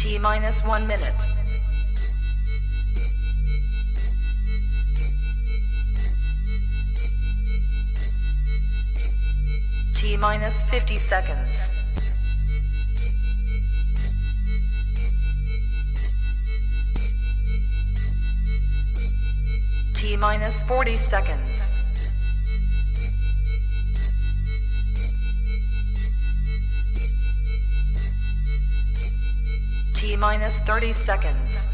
T minus 1 minute. T minus 50 seconds. T minus 40 seconds. T minus 30 seconds.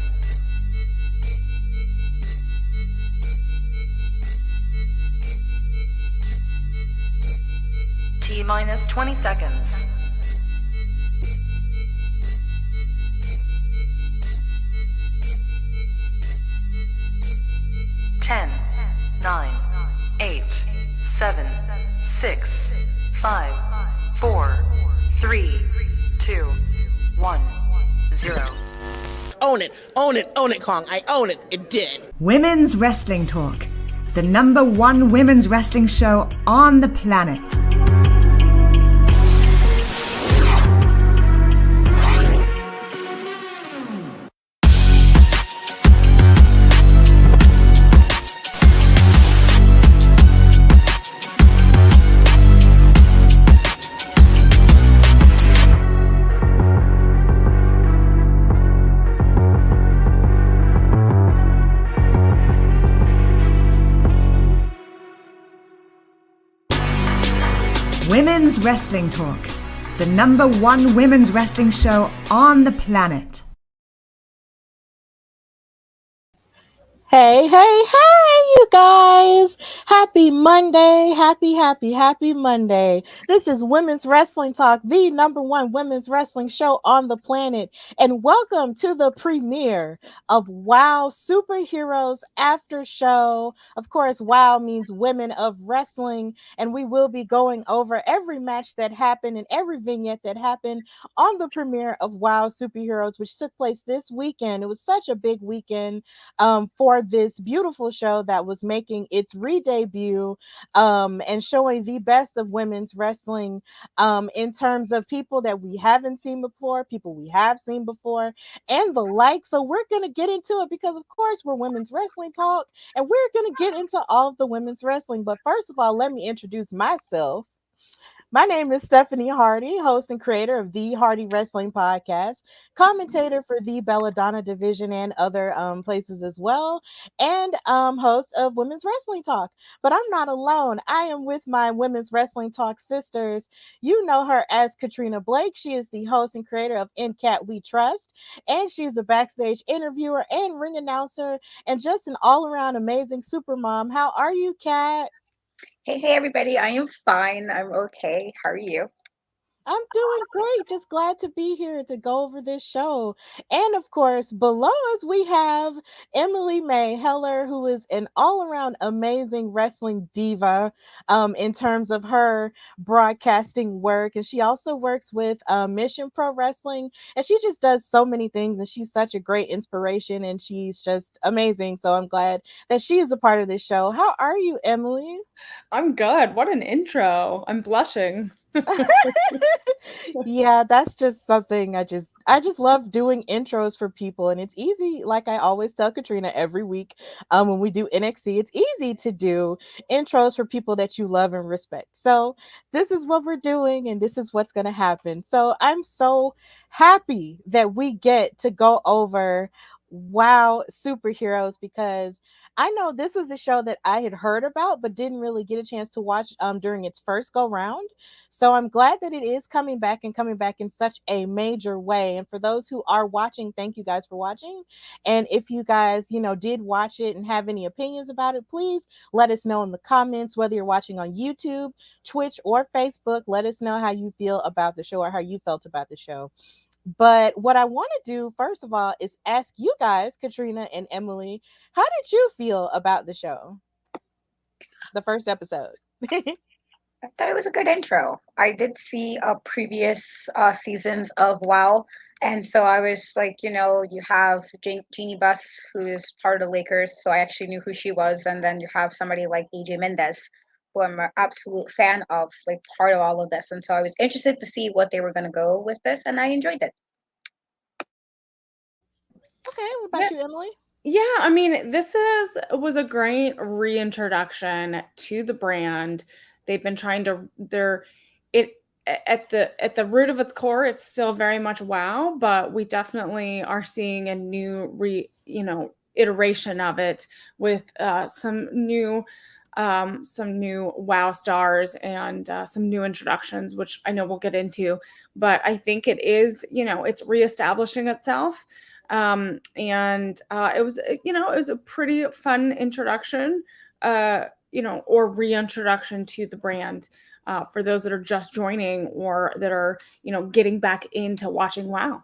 T minus 20 seconds. Ten, 9, 8, 7, 6, 5, 4, 3, 2, 1, 0. Own it, own it, own it, Kong. I own it. It did. Women's Wrestling Talk, the #1 women's wrestling show on the planet. Women's Wrestling Talk, the #1 women's wrestling show on the planet. Hey, you guys. Happy Monday. Happy Monday. This is Women's Wrestling Talk, the #1 women's wrestling show on the planet. And welcome to the premiere of WOW Superheroes Aftershow. Of course, WOW means Women of Wrestling. And we will be going over every match that happened and every vignette that happened on the premiere of WOW Superheroes, which took place this weekend. It was such a big weekend for this beautiful show that was making its re-debut and showing the best of women's wrestling in terms of people that we haven't seen before, people we have seen before, and the like. So we're going to get into it because, of course, we're Women's Wrestling Talk, and we're going to get into all of the women's wrestling. But first of all, let me introduce myself. My name is Stephanie Hardy, host and creator of the Hardy Wrestling Podcast, commentator for the Belladonna Division and other places as well, and host of Women's Wrestling Talk. But I'm not alone. I am with my Women's Wrestling Talk sisters. You know her as Katrina Blake. She is the host and creator of In Cat We Trust, and she's a backstage interviewer and ring announcer, and just an all-around amazing super mom. How are you, Kat? Hey, everybody. I am fine. I'm okay. How are you? I'm doing great. Just glad to be here to go over this show. And of course, below us, we have Emily Mae Heller, who is an all around amazing wrestling diva in terms of her broadcasting work. And she also works with Mission Pro Wrestling. And she just does so many things. And she's such a great inspiration. And she's just amazing. So I'm glad that she is a part of this show. How are you, Emily? I'm good. What an intro. I'm blushing. Yeah, that's just something I just love doing intros for people, and it's easy. Like I always tell Katrina every week when we do NXT, it's easy to do intros for people that you love and respect. So this is what we're doing, and this is what's going to happen. So I'm so happy that we get to go over WOW Superheroes because I know this was a show that I had heard about but didn't really get a chance to watch during its first go round. So I'm glad that it is coming back and coming back in such a major way. And for those who are watching, thank you guys for watching. And if you guys, did watch it and have any opinions about it, please let us know in the comments, whether you're watching on YouTube, Twitch, or Facebook. Let us know how you feel about the show or how you felt about the show. But what I want to do, first of all, is ask you guys, Katrina and Emily, how did you feel about the show? The first episode. I thought it was a good intro. I did see previous seasons of WOW. And so I was like, you have Jeanie Buss, who is part of the Lakers. So I actually knew who she was. And then you have somebody like AJ Mendez, who I'm an absolute fan of, like part of all of this. And so I was interested to see what they were going to go with this. And I enjoyed it. Okay, what Yeah, about you, Emily? yeah. I mean, was a great reintroduction to the brand. They've been trying to they're it at the root of its core, it's still very much WoW, but we definitely are seeing a new iteration of it with some new WoW stars and some new introductions, which I know we'll get into. But I think it is, it's reestablishing itself. And it was a pretty fun introduction, or reintroduction to the brand for those that are just joining or that are, getting back into watching WoW.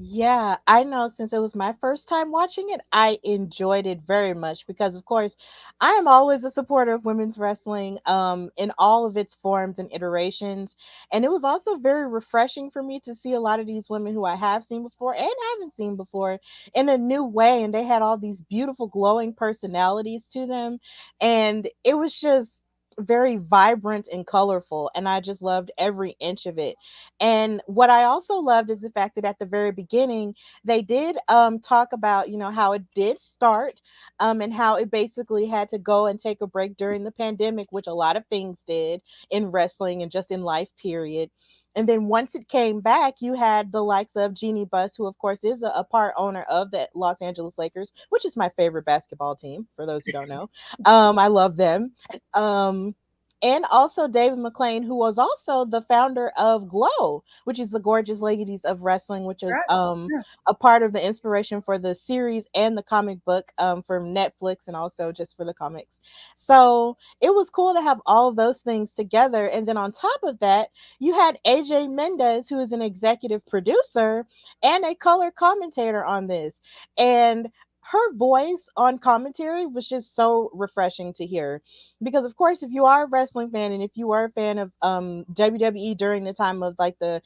Yeah, I know since it was my first time watching it, I enjoyed it very much because of course, I am always a supporter of women's wrestling in all of its forms and iterations. And it was also very refreshing for me to see a lot of these women who I have seen before and haven't seen before in a new way, and they had all these beautiful glowing personalities to them, and it was just very vibrant and colorful, and I just loved every inch of it. And what I also loved is the fact that at the very beginning, they did talk about, how it did start, and how it basically had to go and take a break during the pandemic, which a lot of things did in wrestling and just in life, period. And then once it came back, you had the likes of Jeanie Buss, who, of course, is a part owner of the Los Angeles Lakers, which is my favorite basketball team, for those who don't know. I love them. Um, and also David McLane, who was also the founder of Glow, which is the Gorgeous Ladies of Wrestling, which is Correct. Yeah. a part of the inspiration for the series and the comic book from Netflix, and also just for the comics. So it was cool to have all of those things together. And then on top of that, you had AJ Mendez, who is an executive producer and a color commentator on this. And her voice on commentary was just so refreshing to hear, because of course if you are a wrestling fan and if you are a fan of WWE during the time of like the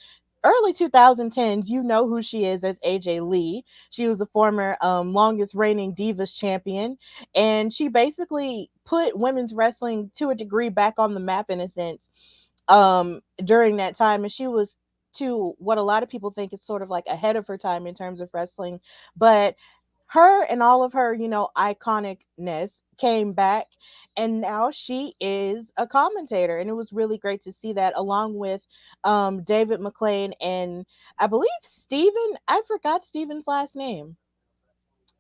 early 2010s, you know who she is as AJ Lee. She was a former longest reigning Divas champion, and she basically put women's wrestling to a degree back on the map in a sense during that time. And she was, to what a lot of people think, is sort of like ahead of her time in terms of wrestling. But her and all of her, iconicness came back, and now she is a commentator. And it was really great to see that, along with David McLean and I believe Steven. I forgot Steven's last name.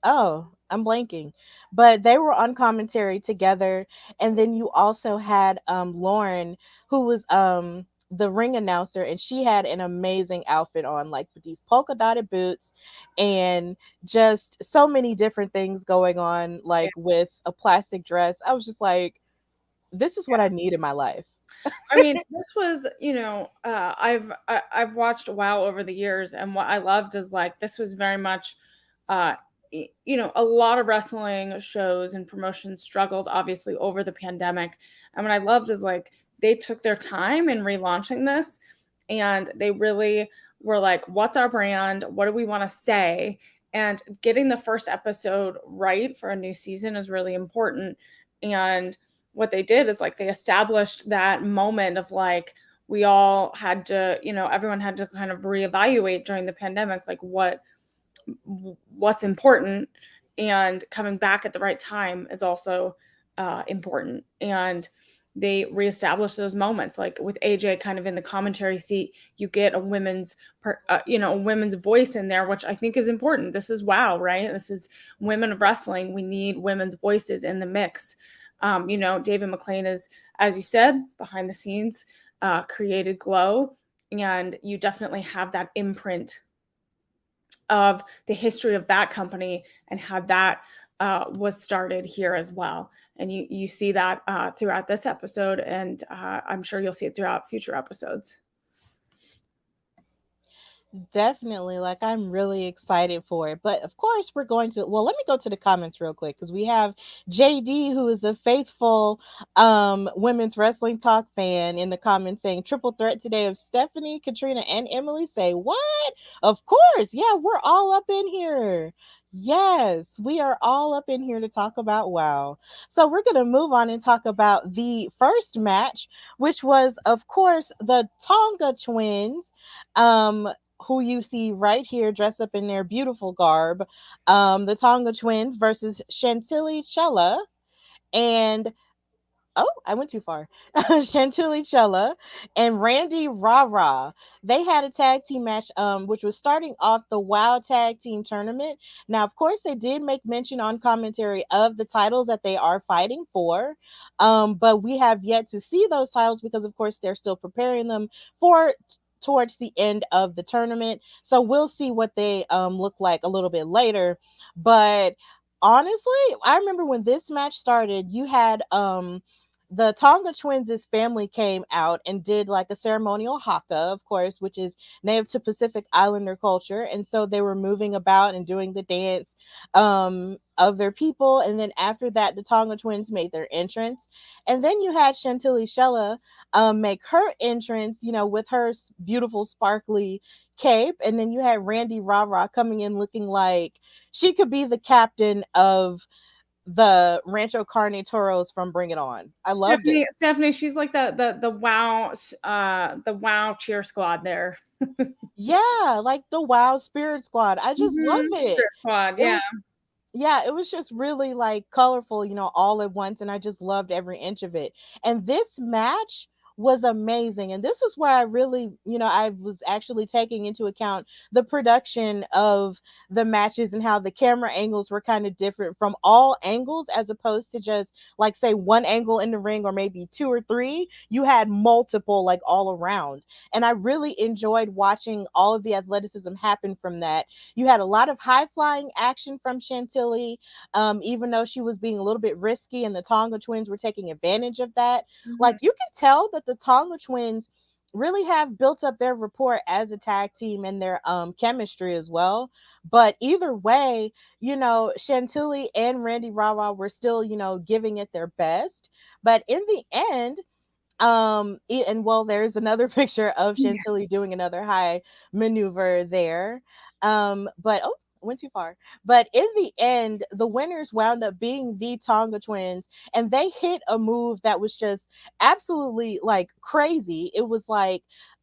Oh, I'm blanking. But they were on commentary together. And then you also had Lauren, who was the ring announcer, and she had an amazing outfit on, like with these polka dotted boots and just so many different things going on, like with a plastic dress. I was just like, this is what I need in my life. I mean, this was, I've watched WoW over the years, and what I loved is like this was very much, uh, a lot of wrestling shows and promotions struggled obviously over the pandemic, and what I loved is like they took their time in relaunching this, and they really were like, "What's our brand? What do we want to say?" And getting the first episode right for a new season is really important, and what they did is like they established that moment of like we all had to, everyone had to kind of reevaluate during the pandemic, like what's important, and coming back at the right time is also important. And they reestablished those moments, like with AJ kind of in the commentary seat, you get a women's voice in there, which I think is important. This is WoW, right? This is women of wrestling. We need women's voices in the mix. David McLean is, as you said, behind the scenes, created Glow, and you definitely have that imprint of the history of that company and how that was started here as well. And you see that throughout this episode, and I'm sure you'll see it throughout future episodes. Definitely. Like, I'm really excited for it. But of course, we're going to, well, let me go to the comments real quick, because we have JD, who is a faithful women's wrestling talk fan, in the comments saying triple threat today of Stephanie, Katrina, and Emily. Say what? Of course. Yeah, we're all up in here. Yes, we are all up in here to talk about WoW. So we're going to move on and talk about the first match, which was, of course, the Tonga Twins, um, who you see right here dressed up in their beautiful garb, the Tonga Twins versus Chantilly Chella and oh, I went too far. Chantilly Chella and Randi Rara. They had a tag team match, which was starting off the WOW Tag Team Tournament. Now, of course, they did make mention on commentary of the titles that they are fighting for, but we have yet to see those titles because, of course, they're still preparing them for towards the end of the tournament. So we'll see what they look like a little bit later. But honestly, I remember when this match started, you had the Tonga Twins' family came out and did like a ceremonial haka, of course, which is native to Pacific Islander culture. And so they were moving about and doing the dance of their people. And then after that, the Tonga Twins made their entrance. And then you had Chantilly Shella make her entrance, with her beautiful, sparkly cape. And then you had Randi Rara coming in looking like she could be the captain of the Rancho Carne Toros from Bring It On. I loved it. Stephanie, she's like the WOW cheer squad there. Yeah, like the WOW Spirit Squad. I just love it. Spirit squad, yeah. It was just really like colorful, all at once, and I just loved every inch of it. And this match was amazing. And this is where I really, I was actually taking into account the production of the matches and how the camera angles were kind of different from all angles, as opposed to just like, say, one angle in the ring or maybe two or three. You had multiple, like, all around. And I really enjoyed watching all of the athleticism happen from that. You had a lot of high flying action from Chantilly, even though she was being a little bit risky, and the Tonga Twins were taking advantage of that. Like, you can tell that the Tonga Twins really have built up their rapport as a tag team and their chemistry as well. But either way, Chantilly and Randi Rara were still, giving it their best. But in the end, and well, there's another picture of Chantilly doing another high maneuver there. But oh, went too far. But in the end, the winners wound up being the Tonga Twins, and they hit a move that was just absolutely like crazy. It was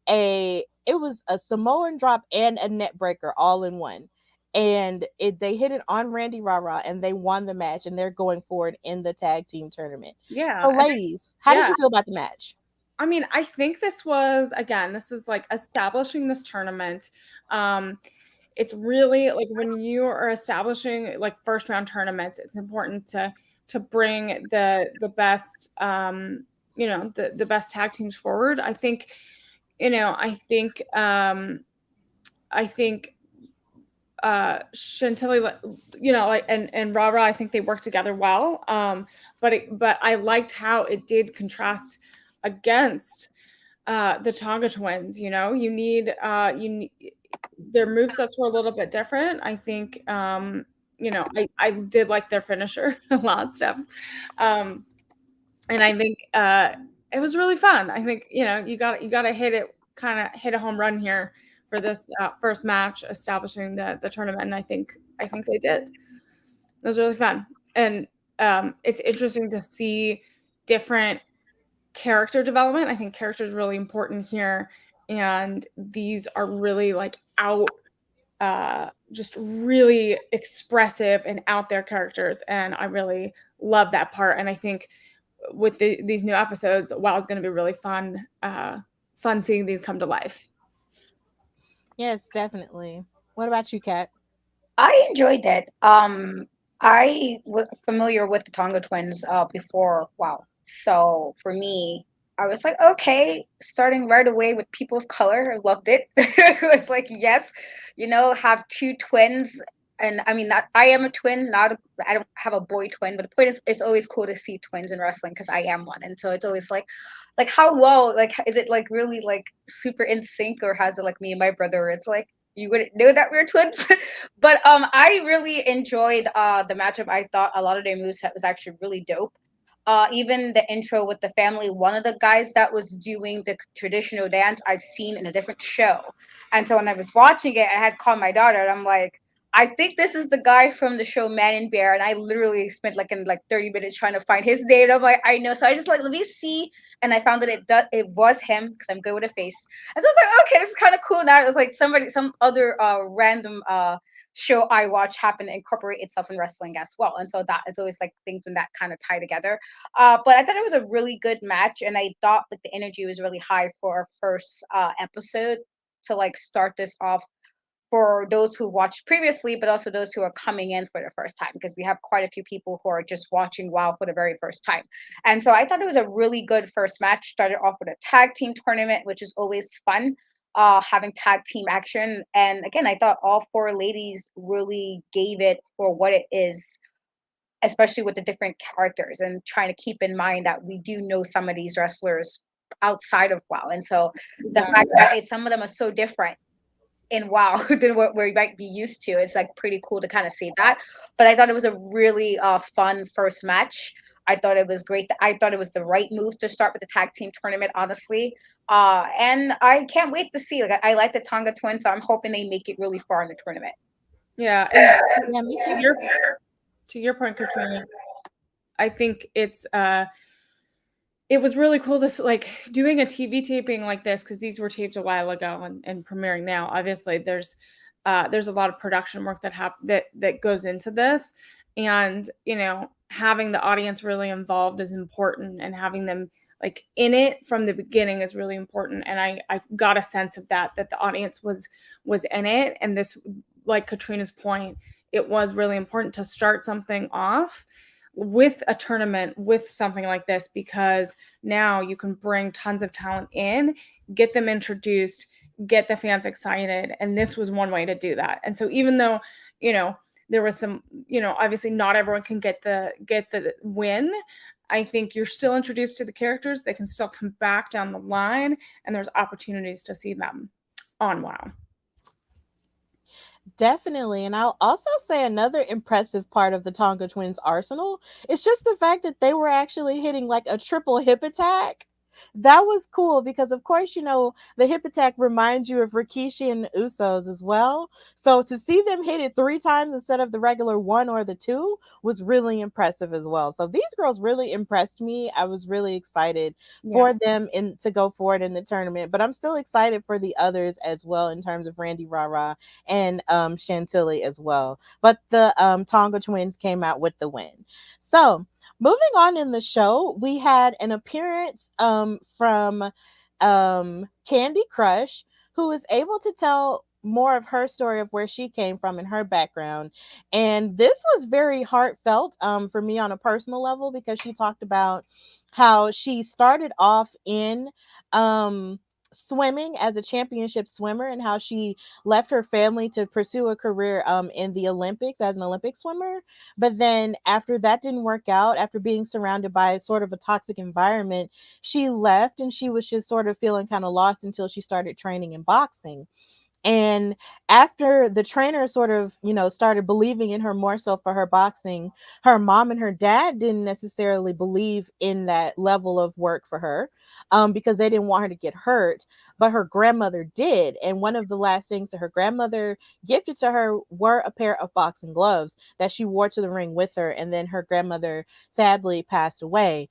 a Samoan drop and a net breaker all in one. And they hit it on Randi Rara, and they won the match, and they're going forward in the tag team tournament. Yeah. So, ladies, how did you feel about the match? I mean, I think this is like establishing this tournament. It's really like when you are establishing like first round tournaments, it's important to bring the best the best tag teams forward. I think Chantilly, and Rara, I think they work together well. But I liked how it did contrast against the Tonga Twins. You need their movesets were a little bit different. I think I did like their finisher a lot, Steph. And I think it was really fun. I think you got to hit a home run here for this first match establishing the tournament, and I think they did. It was really fun, and it's interesting to see different character development. I think character is really important here, and these are really like just really expressive and out there characters, and I really love that part. And I think with these new episodes, WOW is going to be really fun seeing these come to life. Yes, definitely. What about you, Kat? I enjoyed it. I was familiar with the Tonga Twins before WOW. So for me, I was like, okay, starting right away with people of color. I loved it. It was like, yes, have two twins. And I mean, that I am a twin, I don't have a boy twin, but the point is, it's always cool to see twins in wrestling because I am one. And so it's always like how well, like, is it like really like super in sync, or has it like me and my brother, where it's like, you wouldn't know that we're twins? But I really enjoyed the matchup. I thought a lot of their moveset was actually really dope. Even the intro with the family, one of the guys that was doing the traditional dance I've seen in a different show. And so when I was watching it, I had called my daughter, and I'm like, I think this is the guy from the show Man and Bear, and I literally spent like 30 minutes trying to find his name. I'm like, I know. So I just like, let me see, and I found that it was him because I'm good with a face. And so I was like, okay, this is kind of cool. Now it's like some other random show I watch happen to incorporate itself in wrestling as well. And so that it's always like things when that kind of tie together. But I thought it was a really good match, and I thought like the energy was really high for our first episode to like start this off for those who watched previously, but also those who are coming in for the first time, because we have quite a few people who are just watching WoW for the very first time. And so I thought it was a really good first match. Started off with a tag team tournament, which is always fun, having tag team action. And again, I thought all four ladies really gave it for what it is, especially with the different characters and trying to keep in mind that we do know some of these wrestlers outside of WoW. And so the fact that some of them are so different in WoW than what we might be used to. It's like pretty cool to kind of see that. But I thought it was a really fun first match. I thought it was great. I thought it was the right move to start with the tag team tournament, honestly. And I can't wait to see. Like I like the Tonga Twins, so I'm hoping they make it really far in the tournament. Yeah, and Yeah, me too. to your point, Katrina, I think it was really cool to like doing a TV taping like this, because these were taped a while ago and premiering now. Obviously, there's a lot of production work that goes into this, and having the audience really involved is important, and having them like in it from the beginning is really important. And I got a sense of that the audience was in it, and this, like Katrina's point, it was really important to start something off with a tournament with something like this, because now you can bring tons of talent in, get them introduced, get the fans excited, and this was one way to do that. And so even though there was some, obviously not everyone can get the win, I think you're still introduced to the characters. They can still come back down the line, and there's opportunities to see them on WoW. Definitely. And I'll also say another impressive part of the Tonga Twins arsenal is just the fact that they were actually hitting like a triple hip attack. That was cool because, of course, the hip attack reminds you of Rikishi and the Usos as well. So to see them hit it 3 times instead of the regular one or the two was really impressive as well. So these girls really impressed me. I was really excited for them to go forward in the tournament, but I'm still excited for the others as well in terms of Randi Rara and Chantilly as well. But the Tonga Twins came out with the win. So moving on in the show, we had an appearance from Kandi Krush, who was able to tell more of her story of where she came from and her background. And this was very heartfelt for me on a personal level, because she talked about how she started off in swimming as a championship swimmer, and how she left her family to pursue a career in the Olympics as an Olympic swimmer. But then after that didn't work out, after being surrounded by sort of a toxic environment, she left, and she was just sort of feeling kind of lost until she started training in boxing. And after the trainer sort of, started believing in her more so for her boxing, her mom and her dad didn't necessarily believe in that level of work for her, because they didn't want her to get hurt. But her grandmother did. And one of the last things that her grandmother gifted to her were a pair of boxing gloves that she wore to the ring with her. And then her grandmother sadly passed away.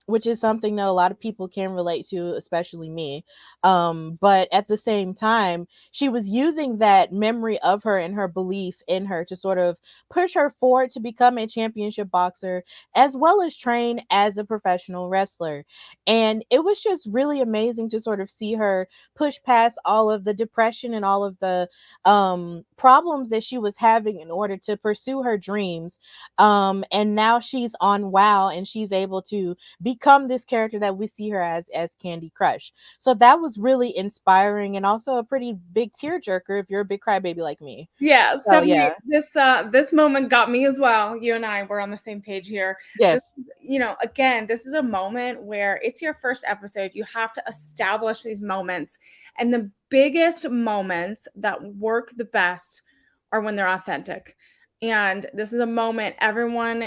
Which is something that a lot of people can relate to, especially me. But at the same time, she was using that memory of her and her belief in her to sort of push her forward to become a championship boxer, as well as train as a professional wrestler. And it was just really amazing to sort of see her push past all of the depression and all of the problems that she was having in order to pursue her dreams. And now she's on WoW, and she's able to become this character that we see her as Kandi Krush. So that was really inspiring, and also a pretty big tearjerker if you're a big crybaby like me. Yeah, So, Stephanie, yeah. this moment got me as well. You and I were on the same page here. Yes. Again, this is a moment where it's your first episode. You have to establish these moments, and the biggest moments that work the best are when they're authentic. And this is a moment everyone,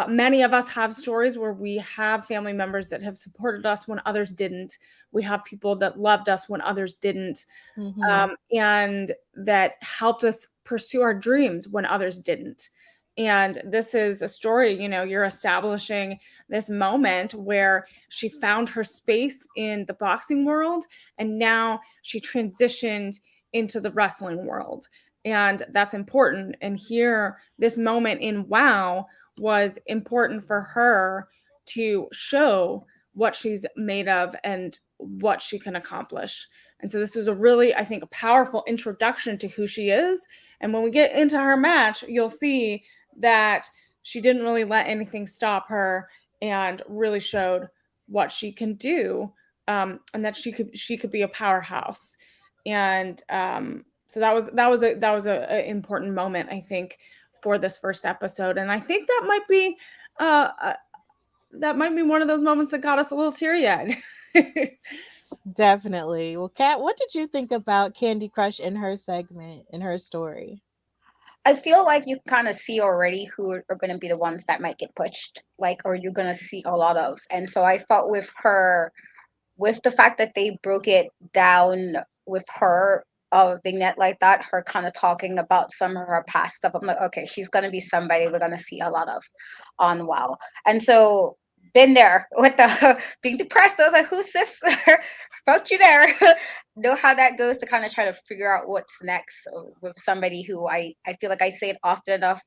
Many of us have stories where we have family members that have supported us when others didn't. We have people that loved us when others didn't, and that helped us pursue our dreams when others didn't. And this is a story, you're establishing this moment where she found her space in the boxing world, and now she transitioned into the wrestling world. And that's important. And here, this moment in WOW was important for her to show what she's made of and what she can accomplish. And so this was a really, I think, a powerful introduction to who she is. And when we get into her match, you'll see that she didn't really let anything stop her and really showed what she can do, and that she could be a powerhouse. And so that was a important moment, I think, for this first episode. And I think that might be one of those moments that got us a little teary-eyed. Definitely. Well, Kat, what did you think about Candy Crush in her segment, in her story? I feel like you kind of see already who are going to be the ones that might get pushed, or you're going to see a lot of. And so I felt with her, with the fact that they broke it down with her vignette like that, her kind of talking about some of her past stuff. I'm like, okay, she's going to be somebody we're going to see a lot of on WOW. And so been there with the being depressed. I was like, who's this? Felt you there. Know how that goes to kind of try to figure out what's next with somebody who I feel like I say it often enough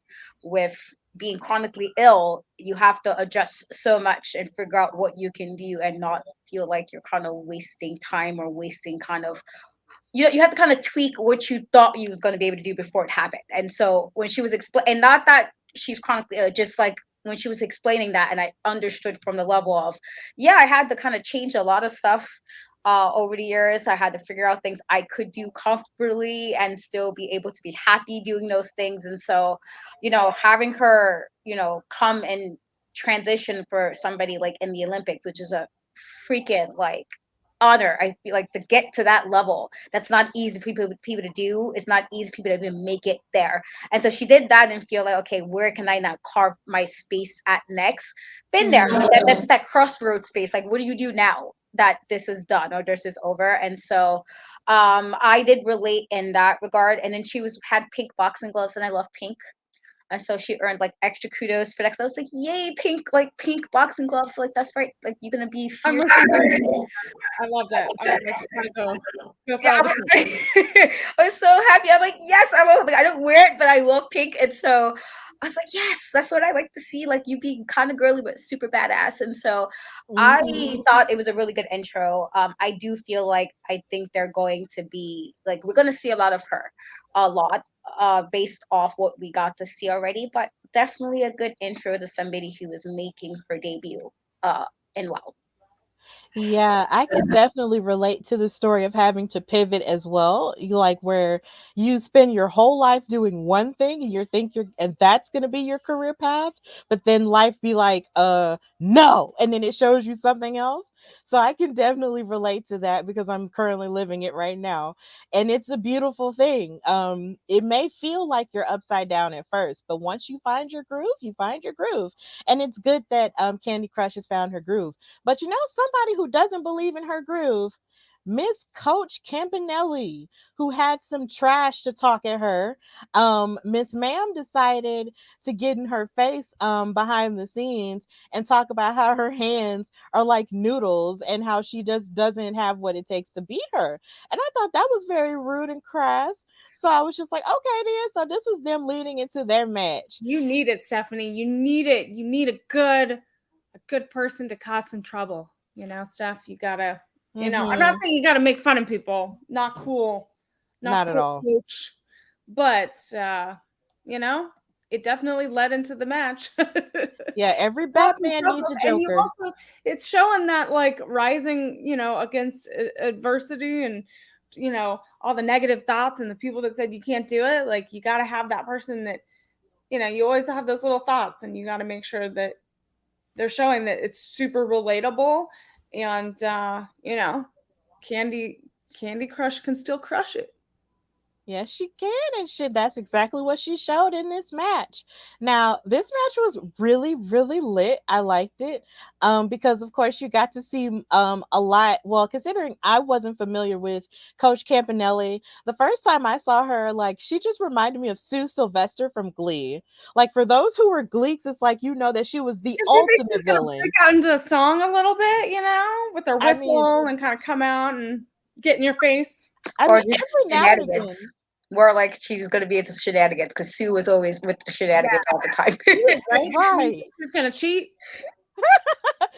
with being chronically ill. You have to adjust so much and figure out what you can do and not feel like you're kind of wasting time or wasting kind of, you have to kind of tweak what you thought you was going to be able to do before it happened. And so when she was and not that she's chronically ill, just like when she was explaining that, and I understood from the level of, I had to kind of change a lot of stuff over the years. I had to figure out things I could do comfortably and still be able to be happy doing those things. And so, having her, come and transition for somebody like in the Olympics, which is a freaking honor. I feel like to get to that level, that's not easy for people to do. It's not easy for people to even make it there. And so she did that and feel like, okay, where can I now carve my space at next? Been there. That's that crossroad space. Like, what do you do now that this is done or this is over? And so I did relate in that regard. And then she had pink boxing gloves, and I love pink. And so she earned extra kudos for that. So I was like, yay, pink boxing gloves. That's right. You're gonna be fierce. I loved it. I was like, I was so happy. I'm like, yes, I love it. I don't wear it, but I love pink. And so I was like, yes, that's what I like to see. You being kind of girly, but super badass. And so I thought it was a really good intro. I do feel I think they're going to be we're going to see a lot of her, a lot. Based off what we got to see already, but definitely a good intro to somebody who was making her debut in WOW. Yeah, I could definitely relate to the story of having to pivot as well. Where you spend your whole life doing one thing and that's going to be your career path, but then life be like, no, and then it shows you something else. So I can definitely relate to that because I'm currently living it right now. And it's a beautiful thing. It may feel like you're upside down at first, but once you find your groove, you find your groove. And it's good that Candy Crush has found her groove. But somebody who doesn't believe in her groove, Miss Coach Campanelli, who had some trash to talk at her. Miss Ma'am decided to get in her face behind the scenes and talk about how her hands are like noodles and how she just doesn't have what it takes to beat her. And I thought that was very rude and crass. So I was just like, okay, then. So this was them leading into their match. You need it, Stephanie. You need it. You need a good person to cause some trouble. Steph, you gotta, I'm not saying you gotta make fun of people. Not cool. Not cool, at all. Coach. But, it definitely led into the match. Yeah, every best man needs a joker. And it's showing that rising, against adversity and, all the negative thoughts and the people that said you can't do it. You got to have that person that, you always have those little thoughts, and you got to make sure that they're showing that it's super relatable, and Candy Crush can still crush it. Yes, she can, and that's exactly what she showed in this match. Now, this match was really, really lit. I liked it, because of course you got to see a lot. Well, considering I wasn't familiar with Coach Campanelli, the first time I saw her, like she just reminded me of Sue Sylvester from Glee. Like for those who were Gleeks, it's like you know that she was the Did you think she ultimate was gonna villain. break out into a song a little bit, with her I mean, whistle and kind of come out and get in your face? Or just every now and shenanigans. again. More like she's going to be into shenanigans because Sue was always with the shenanigans all the time. Right? Right. She was gonna cheat,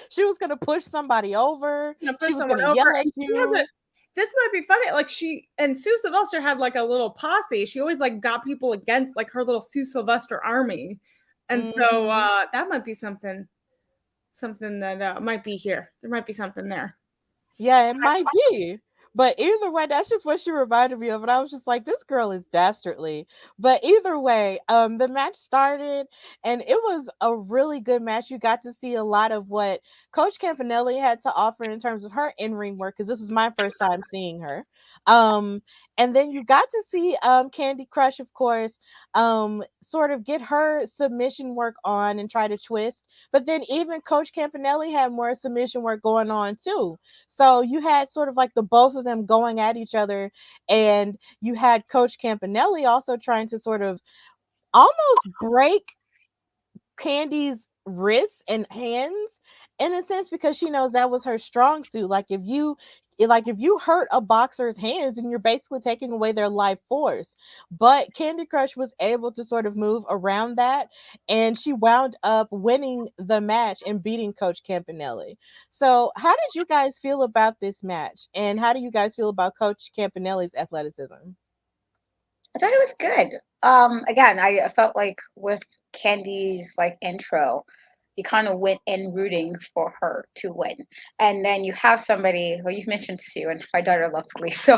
She was gonna push somebody over. push She was someone gonna over, yell at and she has you. this might be funny. Like she and Sue Sylvester had like a little posse. She always like got people against like her little Sue Sylvester army, and so that might be something that might be here. There might be something there. Yeah, it might be. But either way, that's just what she reminded me of. And I was just like, this girl is dastardly. But either way, the match started and it was a really good match. You got to see a lot of what Coach Campanelli had to offer in terms of her in-ring work, because this was my first time seeing her. And then you got to see Kandi Krush, of course, sort of get her submission work on and try to twist. But then even Coach Campanelli had more submission work going on too. So you had sort of like the both of them going at each other, and you had Coach Campanelli also trying to sort of almost break Kandi's wrists and hands in a sense, because she knows that was her strong suit. Like if you hurt a boxer's hands, and you're basically taking away their life force. But Kandi Krush was able to sort of move around that, and she wound up winning the match and beating Coach Campanelli. So how did you guys feel about this match, and how do you guys feel about Coach Campanelli's athleticism? I thought it was good. Again, I felt like with Candy's like intro, you kind of went in rooting for her to win, and then you have somebody. Well, you've mentioned Sue, and my daughter loves Glee, so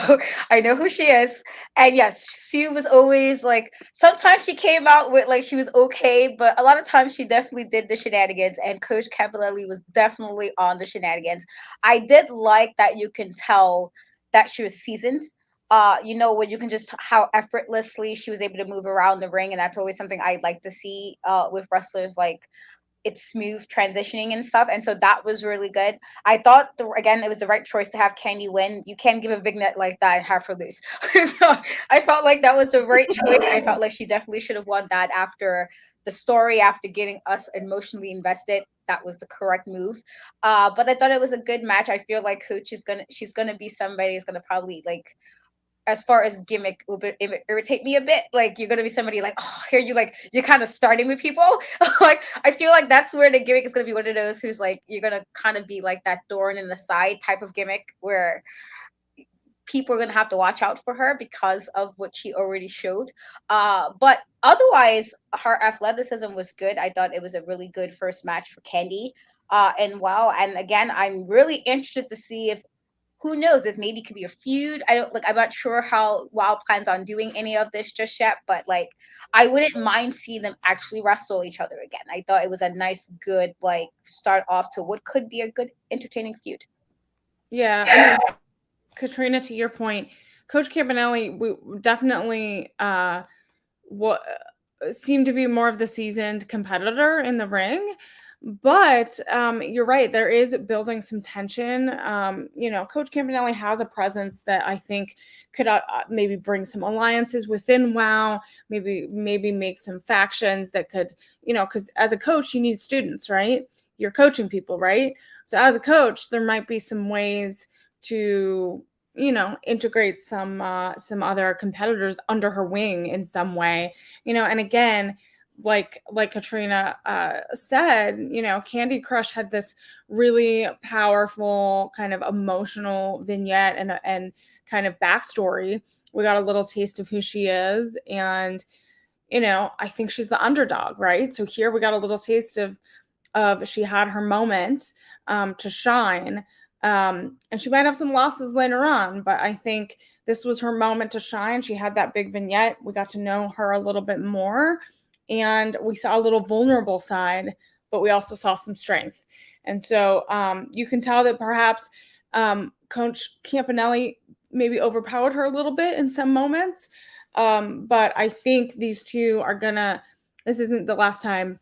I know who she is. And yes, Sue was always like. Sometimes she came out with like she was okay, but a lot of times she definitely did the shenanigans, and Coach Capelli was definitely on the shenanigans. I did like that you can tell that she was seasoned, when you can just how effortlessly she was able to move around the ring, and that's always something I'd like to see with wrestlers, like it's smooth transitioning and stuff. And so that was really good. I thought again it was the right choice to have Kandi win. You can't give a big net like that and have her lose. So I felt like that was the right choice. I felt like she definitely should have won that after the story, after getting us emotionally invested. That was the correct move. But I thought it was a good match. I feel like Coach she's gonna be somebody who's gonna probably like, as far as gimmick will irritate me a bit. Like you're gonna be somebody like, oh, here you like you're kind of starting with people. Like I feel like that's where the gimmick is gonna be one of those who's like you're gonna kind of be like that thorn in the side type of gimmick where people are gonna have to watch out for her because of what she already showed. But otherwise, her athleticism was good. I thought it was a really good first match for Kandi. And wow, and again, I'm really interested to see if who knows, this maybe could be a feud. I'm not sure how WoW plans on doing any of this just yet, but like I wouldn't mind seeing them actually wrestle each other again. I thought it was a nice, good like start off to what could be a good entertaining feud. Yeah, I mean, Katrina, to your point, Coach Campanelli definitely what seemed to be more of the seasoned competitor in the ring. But you're right, there is building some tension. Coach Campanelli has a presence that I think could maybe bring some alliances within WoW, maybe make some factions that could, because as a coach, you need students, right? You're coaching people, right? So as a coach, there might be some ways to, integrate some other competitors under her wing in some way, and again, like Katrina said, Kandi Krush had this really powerful kind of emotional vignette and kind of backstory. We got a little taste of who she is, and I think she's the underdog, right? So here we got a little taste of she had her moment to shine, and she might have some losses later on, but I think this was her moment to shine. She had that big vignette. We got to know her a little bit more. And we saw a little vulnerable side, but we also saw some strength. And so you can tell that perhaps Coach Campanelli maybe overpowered her a little bit in some moments. But I think these two are gonna. This isn't the last time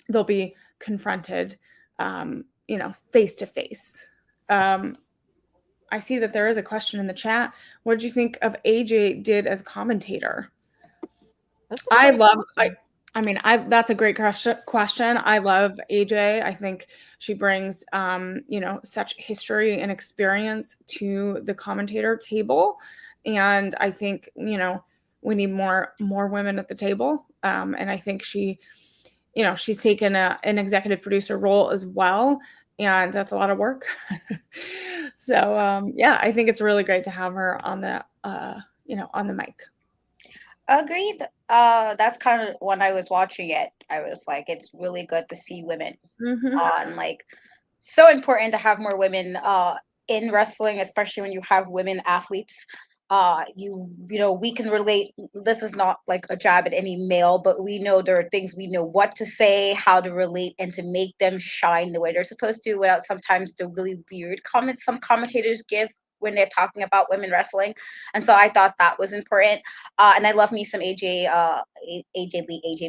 they'll be confronted, face to face. I see that there is a question in the chat. What did you think of AJ did as commentator? I love. That's a great question. I love AJ. I think she brings, such history and experience to the commentator table, and I think we need more women at the table. And I think she's taken an executive producer role as well, and that's a lot of work. So I think it's really great to have her on the on the mic. Agreed. That's kind of when I was watching it, I was like, it's really good to see women on. Like, so important to have more women in wrestling, especially when you have women athletes. We can relate. This is not like a jab at any male, but we know there are things we know what to say, how to relate, and to make them shine the way they're supposed to, without sometimes the really weird comments some commentators give when they're talking about women wrestling. And so I thought that was important. And I love me some AJ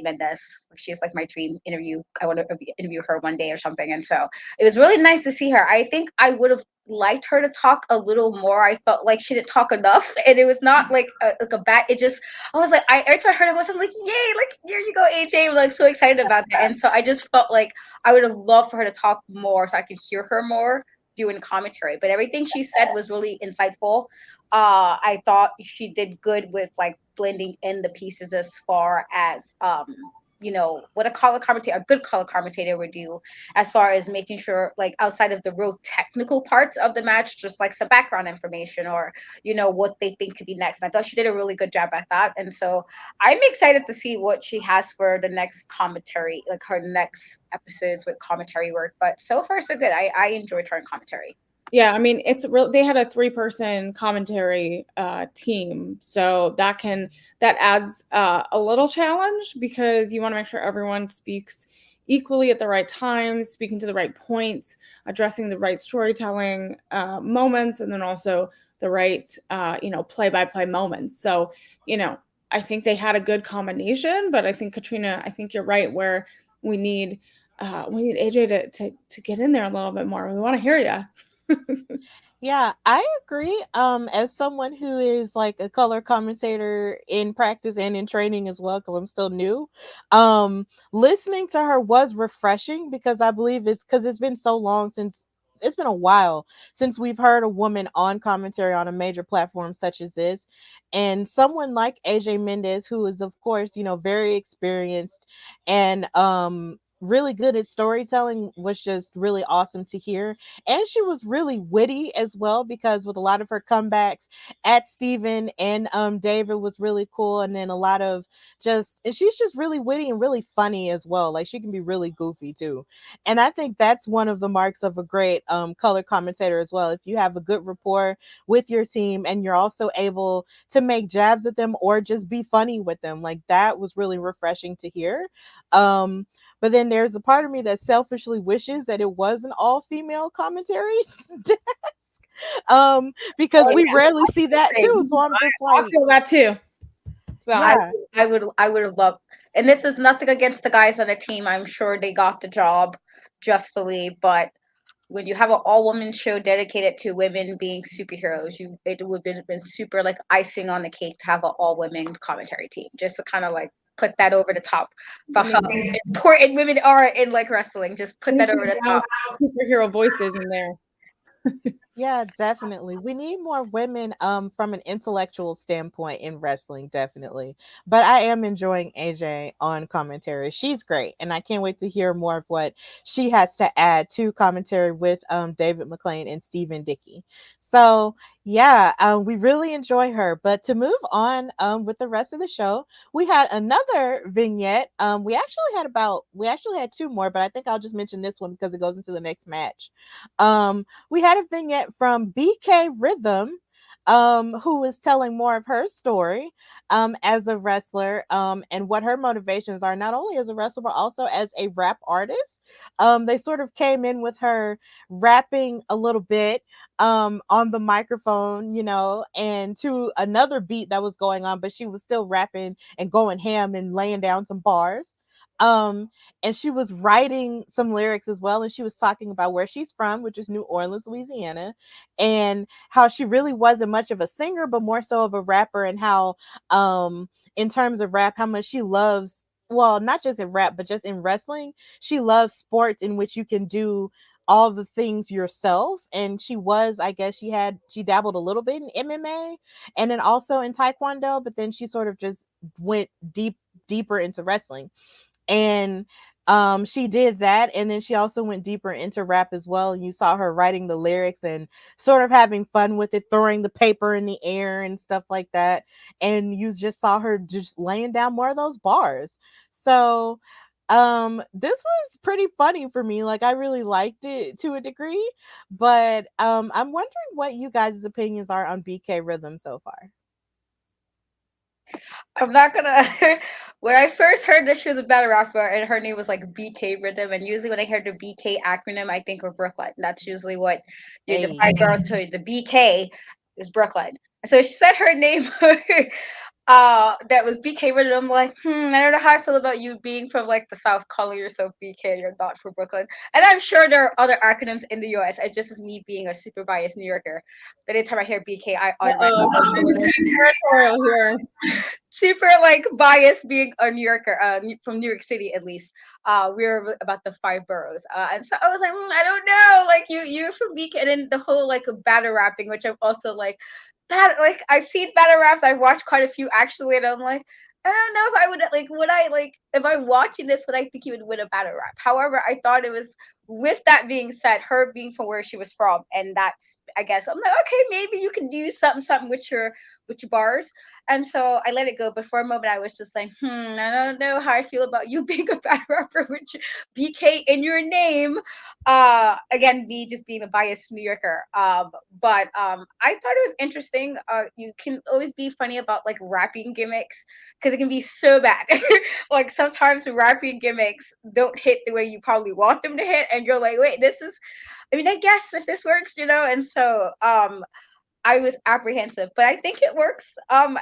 Mendez. She's like my dream interview. I want to interview her one day or something. And so it was really nice to see her. I think I would have liked her to talk a little more. I felt like she didn't talk enough, and it was not like a bad. It just I was like, every time I heard her voice, I'm like, yay! Like, here you go, AJ. I'm like so excited about that. And so I just felt like I would have loved for her to talk more, so I could hear her more doing commentary. But everything she said was really insightful. I thought she did good with like blending in the pieces as far as what a good color commentator would do, as far as making sure, like, outside of the real technical parts of the match, just like some background information or what they think could be next. And I thought she did a really good job at that. And so I'm excited to see what she has for the next commentary, like her next episodes with commentary work. But so far so good. I enjoyed her in commentary. Yeah, I mean, it's real. They had a 3-person commentary team, so that adds a little challenge, because you want to make sure everyone speaks equally at the right times, speaking to the right points, addressing the right storytelling moments, and then also the right play-by-play moments. So I think they had a good combination, but I think Katrina, I think you're right, where we need AJ to get in there a little bit more. We want to hear you. Yeah, I agree. As someone who is like a color commentator in practice and in training as well, because I'm still new, listening to her was refreshing, because I believe it's been so long since it's been a while since we've heard a woman on commentary on a major platform such as this. And someone like AJ Mendez, who is of course, very experienced and really good at storytelling, was just really awesome to hear. And she was really witty as well, because with a lot of her comebacks at Steven and David was really cool. And then a lot of and she's just really witty and really funny as well. Like, she can be really goofy too. And I think that's one of the marks of a great color commentator as well. If you have a good rapport with your team and you're also able to make jabs at them or just be funny with them, like, that was really refreshing to hear. But then there's a part of me that selfishly wishes that it was an all-female commentary desk, because we rarely see that too. So I'm just like, I feel that too. So yeah. I would have loved, and this is nothing against the guys on the team. I'm sure they got the job justly, but when you have an all-woman show dedicated to women being superheroes, it would have been super, like, icing on the cake to have an all-women commentary team, just to kind of like put that over the top for how important women are in like wrestling. Just put that over the top. Superhero voices in there. Yeah, definitely. We need more women from an intellectual standpoint in wrestling, definitely. But I am enjoying AJ on commentary. She's great, and I can't wait to hear more of what she has to add to commentary with David McLane and Stephen Dickey. So yeah, we really enjoy her. But to move on with the rest of the show, we had another vignette. We actually had two more, but I think I'll just mention this one because it goes into the next match. We had a vignette from BK Rhythm, who is telling more of her story as a wrestler, and what her motivations are, not only as a wrestler, but also as a rap artist. They sort of came in with her rapping a little bit on the microphone, and to another beat that was going on, but she was still rapping and going ham and laying down some bars. Um, and she was writing some lyrics as well, and she was talking about where she's from, which is New Orleans, Louisiana, and how she really wasn't much of a singer, but more so of a rapper, and how in terms of rap, how much she loves, well, not just in rap, but just in wrestling, she loves sports in which you can do all the things yourself. And she was, I guess, she dabbled a little bit in MMA and then also in Taekwondo, but then she sort of just went deeper into wrestling. And she did that, and then she also went deeper into rap as well, and you saw her writing the lyrics and sort of having fun with it, throwing the paper in the air and stuff like that, and you just saw her just laying down more of those bars. So this was pretty funny for me. Like, I really liked it to a degree, but I'm wondering what you guys' opinions are on BK Rhythm so far. I'm not gonna. When I first heard that she was a battle rapper and her name was like BK Rhythm, and usually when I hear the BK acronym, I think of Brooklyn. That's usually what the Hey. five girls to the BK is Brooklyn. So she said her name that was BK Rhythm. I'm like, I don't know how I feel about you being from like the South, calling yourself BK. You're not from Brooklyn. And I'm sure there are other acronyms in the US. It's just as me being a super biased New Yorker. But anytime I hear BK, I automatically Territorial here. super like biased being a New Yorker, from New York City at least. We were about the five boroughs, and so I was like, I don't know, like you're from BK, and then the whole like battle rapping, which I'm also like, that like I've seen battle raps, I've watched quite a few actually, and I'm like, I don't know if I would I like if I'm watching this, would I think he would win a battle rap? However, I thought it was, with that being said, her being from where she was from, and that's, I guess I'm like, okay, maybe you can do something with your bars. And so I let it go. But for a moment, I was just like, I don't know how I feel about you being a bad rapper with your BK in your name. Again, me just being a biased New Yorker. But I thought it was interesting. You can always be funny about like rapping gimmicks because it can be so bad. Like sometimes rapping gimmicks don't hit the way you probably want them to hit, and you're like, wait, this is. I mean, I guess if this works, and so I was apprehensive, but I think it works. I'm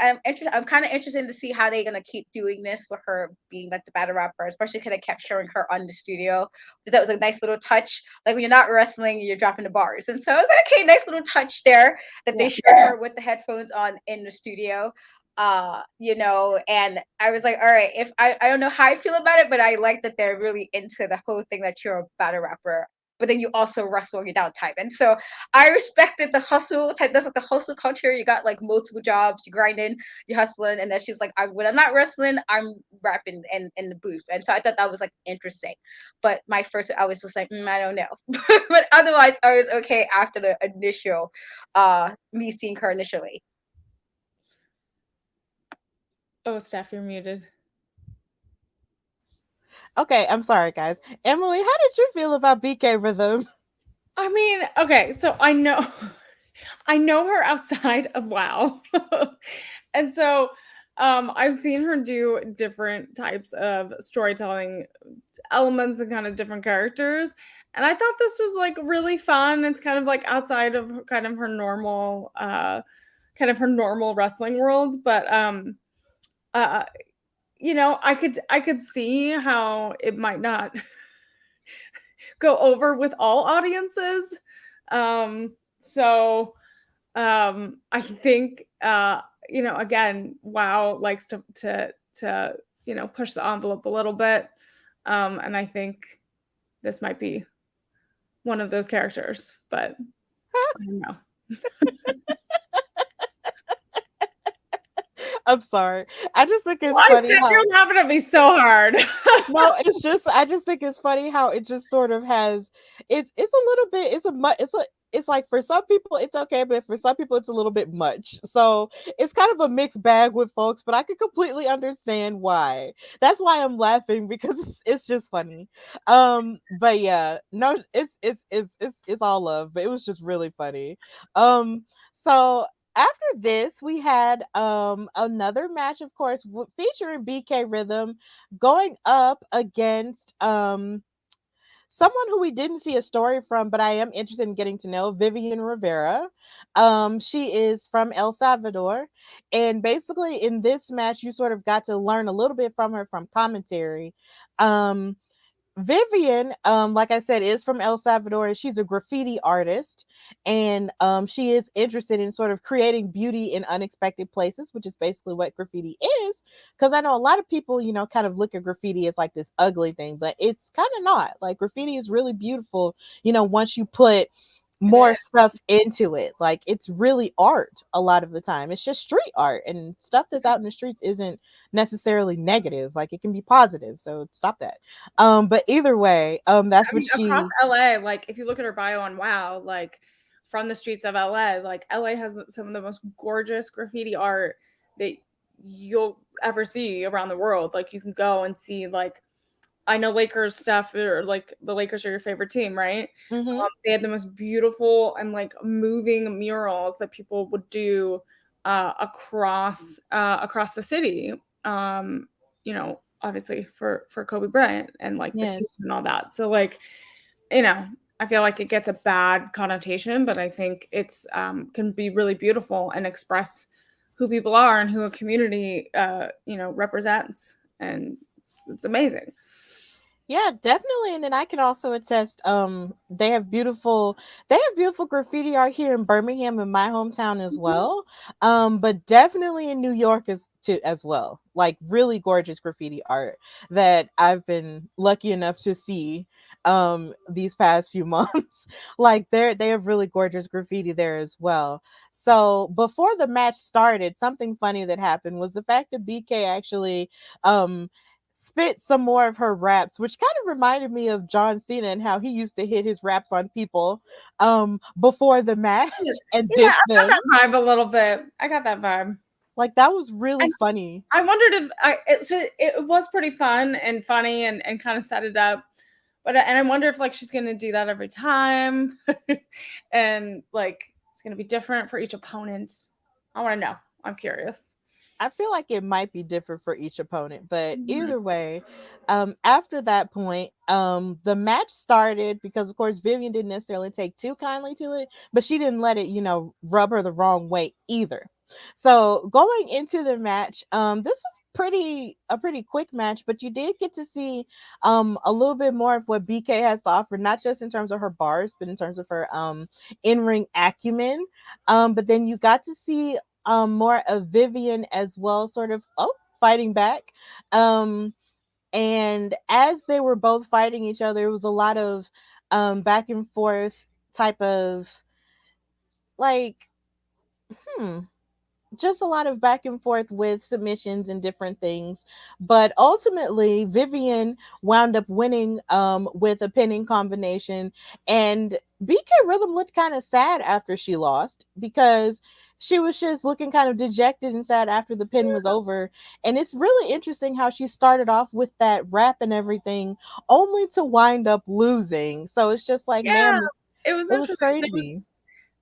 kind of interested to see how they're gonna keep doing this with her being like the battle rapper, especially because they kept showing her on the studio. That was a nice little touch. Like when you're not wrestling, you're dropping the bars, and so I was like, okay, nice little touch there that they showed her with the headphones on in the studio. And I was like, all right, if I don't know how I feel about it, but I like that they're really into the whole thing that you're a battle rapper, but then you also wrestle your downtime. And so I respected the hustle type. That's like the hustle culture. You got like multiple jobs, you grinding, you hustling, and then she's like, when I'm not wrestling, I'm rapping in the booth. And so I thought that was like interesting. But my first, I was just like, I don't know. But otherwise, I was okay after the initial, me seeing her initially. Oh, Steph, you're muted. Okay, I'm sorry, guys. Emily, how did you feel about BK Rhythm? I mean, okay, so I know her outside of WOW. And so I've seen her do different types of storytelling elements and kind of different characters. And I thought this was like really fun. It's kind of like outside of kind of her normal wrestling world. But I could see how it might not go over with all audiences. So I think again, WOW likes to push the envelope a little bit. And I think this might be one of those characters, but I don't know. I'm sorry. I just think it's funny how you're laughing at me so hard. no, I just think it's funny how it just sort of has it's a little bit it's like for some people it's okay, but for some people it's a little bit much. So it's kind of a mixed bag with folks, but I can completely understand why. That's why I'm laughing because it's just funny. But yeah, no, it's all love, but it was just really funny. So after this, we had another match, of course, featuring BK Rhythm going up against someone who we didn't see a story from, but I am interested in getting to know, Vivian Rivera. She is from El Salvador, and basically in this match, you sort of got to learn a little bit from her from commentary. Um, Vivian, like I said, is from El Salvador, and she's a graffiti artist, and she is interested in sort of creating beauty in unexpected places, which is basically what graffiti is. Because I know a lot of people, kind of look at graffiti as like this ugly thing, but it's kind of not. Like graffiti is really beautiful, once you put It more is. stuff into it. Like it's really art a lot of the time. It's just street art, and stuff that's out in the streets isn't necessarily negative. Like it can be positive. So stop that. But either way, that's I what mean, across she. LA, like if you look at her bio on WOW, like from the streets of LA, like LA has some of the most gorgeous graffiti art that you'll ever see around the world. Like you can go and see, like, I know Lakers stuff, or like the Lakers are your favorite team, right? Mhm. They had the most beautiful and like moving murals that people would do across the city. Obviously for Kobe Bryant and like the team Yes. and all that. So like, you know, I feel like it gets a bad connotation, but I think it's can be really beautiful and express who people are and who a community represents, and it's amazing. Yeah, definitely. And then I can also attest, they have beautiful graffiti art here in Birmingham, in my hometown as well. But definitely in New York as well. Like really gorgeous graffiti art that I've been lucky enough to see these past few months. Like they have really gorgeous graffiti there as well. So before the match started, something funny that happened was the fact that BK actually um spit some more of her raps, which kind of reminded me of John Cena and how he used to hit his raps on people before the match and Yeah, diss I got them. that vibe a little bit. I got that vibe. Like that was really And funny. I wondered if it was pretty fun and funny and kind of set it up. But and I wonder if like she's gonna do that every time, and like it's gonna be different for each opponent. I want to know. I'm curious. I feel like it might be different for each opponent, but Mhm. either way, after that point, the match started because, of course, Vivian didn't necessarily take too kindly to it, but she didn't let it, rub her the wrong way either. So going into the match, this was a pretty quick match, but you did get to see a little bit more of what BK has to offer, not just in terms of her bars, but in terms of her in ring acumen. But then you got to see more of Vivian as well, sort of fighting back. Um and as they were both fighting each other, it was a lot of back and forth type of like hmm just a lot of back and forth with submissions and different things. But ultimately, Vivian wound up winning with a pinning combination. And BK Rhythm looked kind of sad after she lost because she was just looking kind of dejected and sad after the pin was over. And it's really interesting how she started off with that rap and everything, only to wind up losing. So it's just like, Yeah, man, it was it was interesting. crazy.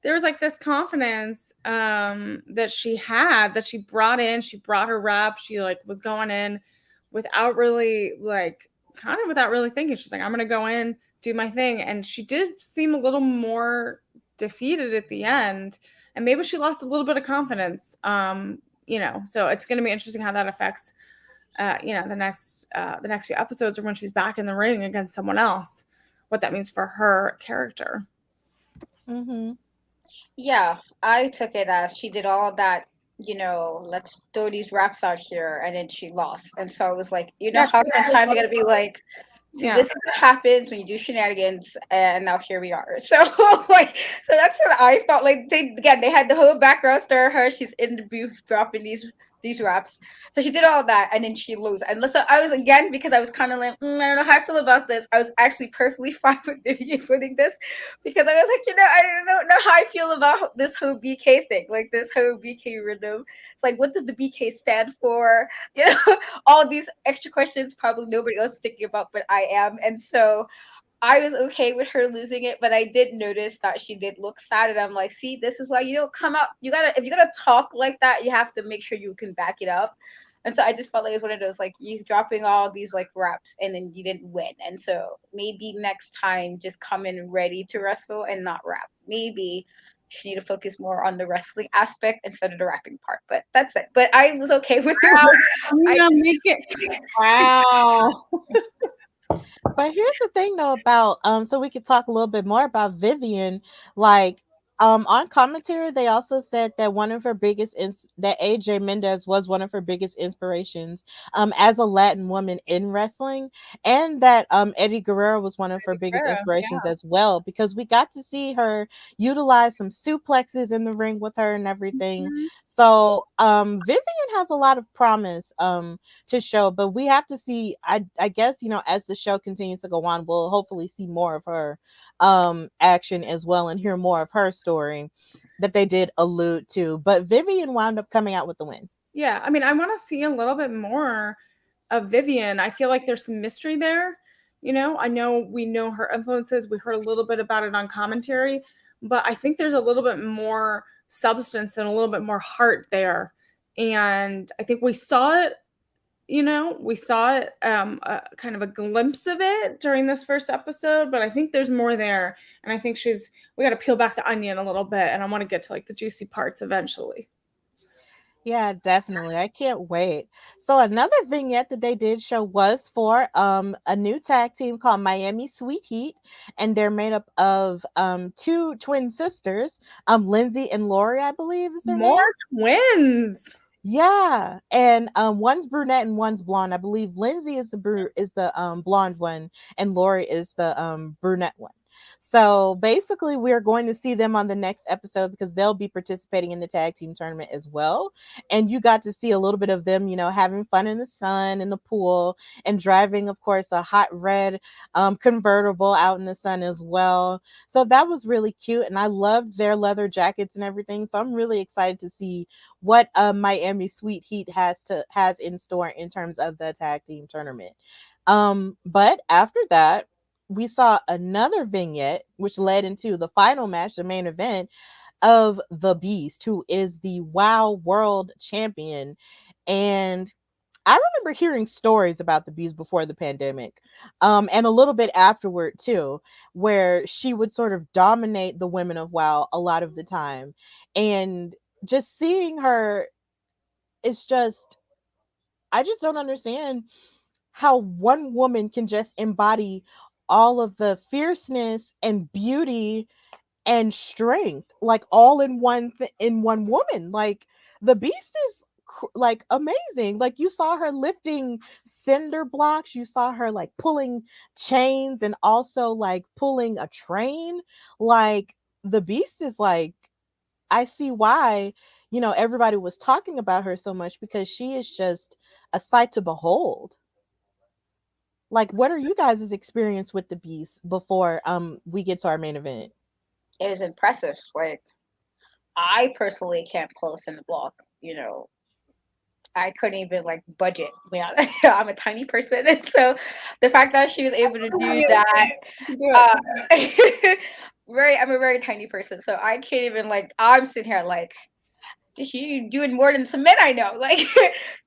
There was like this confidence that she had, that she brought in. She brought her rap. She like was going in without really like kind of without really thinking. She's like, I'm gonna go in, do my thing. And she did seem a little more defeated at the end. And maybe she lost a little bit of confidence. So it's gonna be interesting how that affects the next few episodes, or when she's back in the ring against someone else, what that means for her character. Mm-hmm. Yeah, I took it as she did all that, let's throw these raps out here, and then she lost. And so I was like, Yeah, how sometimes you gotta be like, see, yeah. this is what happens when you do shenanigans, and now here we are. So like, so that's what I felt like. They had the whole background story. Her, she's in the booth dropping these raps. So she did all that, and then she lose. And so I was, again, because I was kind of like, I don't know how I feel about this. I was actually perfectly fine with Vivian winning this, because I was like, I don't know how I feel about this whole BK thing, like this whole BK rhythm. It's like, what does the BK stand for? All these extra questions probably nobody else is thinking about, but I am. And so I was okay with her losing it, but I did notice that she did look sad, and I'm like, see, this is why you don't come up. If you're gonna talk like that, you have to make sure you can back it up. And so I just felt like it was one of those, like, you dropping all these like reps and then you didn't win. And so maybe next time just come in ready to wrestle and not rap. Maybe she need to focus more on the wrestling aspect instead of the rapping part. But that's it. But I was okay with it. I'm gonna make it. Wow. But here's the thing though about so we could talk a little bit more about Vivian. Like on commentary they also said that one of her biggest that AJ Mendez was one of her biggest inspirations as a Latin woman in wrestling, and that Eddie Guerrero was one of her biggest inspirations as well, because we got to see her utilize some suplexes in the ring with her and everything. So Vivian has a lot of promise to show, but we have to see. I guess, you know, as the show continues to go on, we'll hopefully see more of her action as well and hear more of her story that they did allude to. But Vivian wound up coming out with the win. Yeah, I mean, I want to see a little bit more of Vivian. I feel like there's some mystery there. You know, I know we know her influences. We heard a little bit about it on commentary, but I think there's a little bit more substance and a little bit more heart there. And I think we saw it, you know, we saw it, kind of a glimpse of it during this first episode, but I think there's more there. And I think we got to peel back the onion a little bit. And I want to get to like the juicy parts eventually. Yeah, definitely. I can't wait. So another vignette that they did show was for a new tag team called Miami Sweet Heat, and they're made up of two twin sisters, Lindsay and Lori, I believe is their More name. twins. Yeah, and one's brunette and one's blonde. I believe Lindsay is the blonde one, and Lori is the brunette one. So basically, we're going to see them on the next episode because they'll be participating in the tag team tournament as well. And you got to see a little bit of them, you know, having fun in the sun, in the pool, and driving, of course, a hot red convertible out in the sun as well. So that was really cute, and I loved their leather jackets and everything. So I'm really excited to see what Miami Sweet Heat has in store in terms of the tag team tournament. But after that, we saw another vignette which led into the final match, the main event of the Beast, who is the WOW World Champion. And I remember hearing stories about the Beast before the pandemic, and a little bit afterward too, where she would sort of dominate the women of WOW a lot of the time. And just seeing her, it's just, I just don't understand how one woman can just embody all of the fierceness and beauty and strength, like all in in one woman. Like the Beast is like amazing. Like you saw her lifting cinder blocks, you saw her like pulling chains and also like pulling a train. Like the Beast is like, I see why, you know, everybody was talking about her so much, because she is just a sight to behold. Like, what are you guys' experience with the Beast before we get to our main event? It was impressive. Like, I personally can't pull a cinder block, you know. I couldn't even like budget. Yeah, I'm a tiny person, and so the fact that she was able to do that, I'm a very tiny person, so I can't even like. I'm sitting here like, you doing more than some men I know. Like,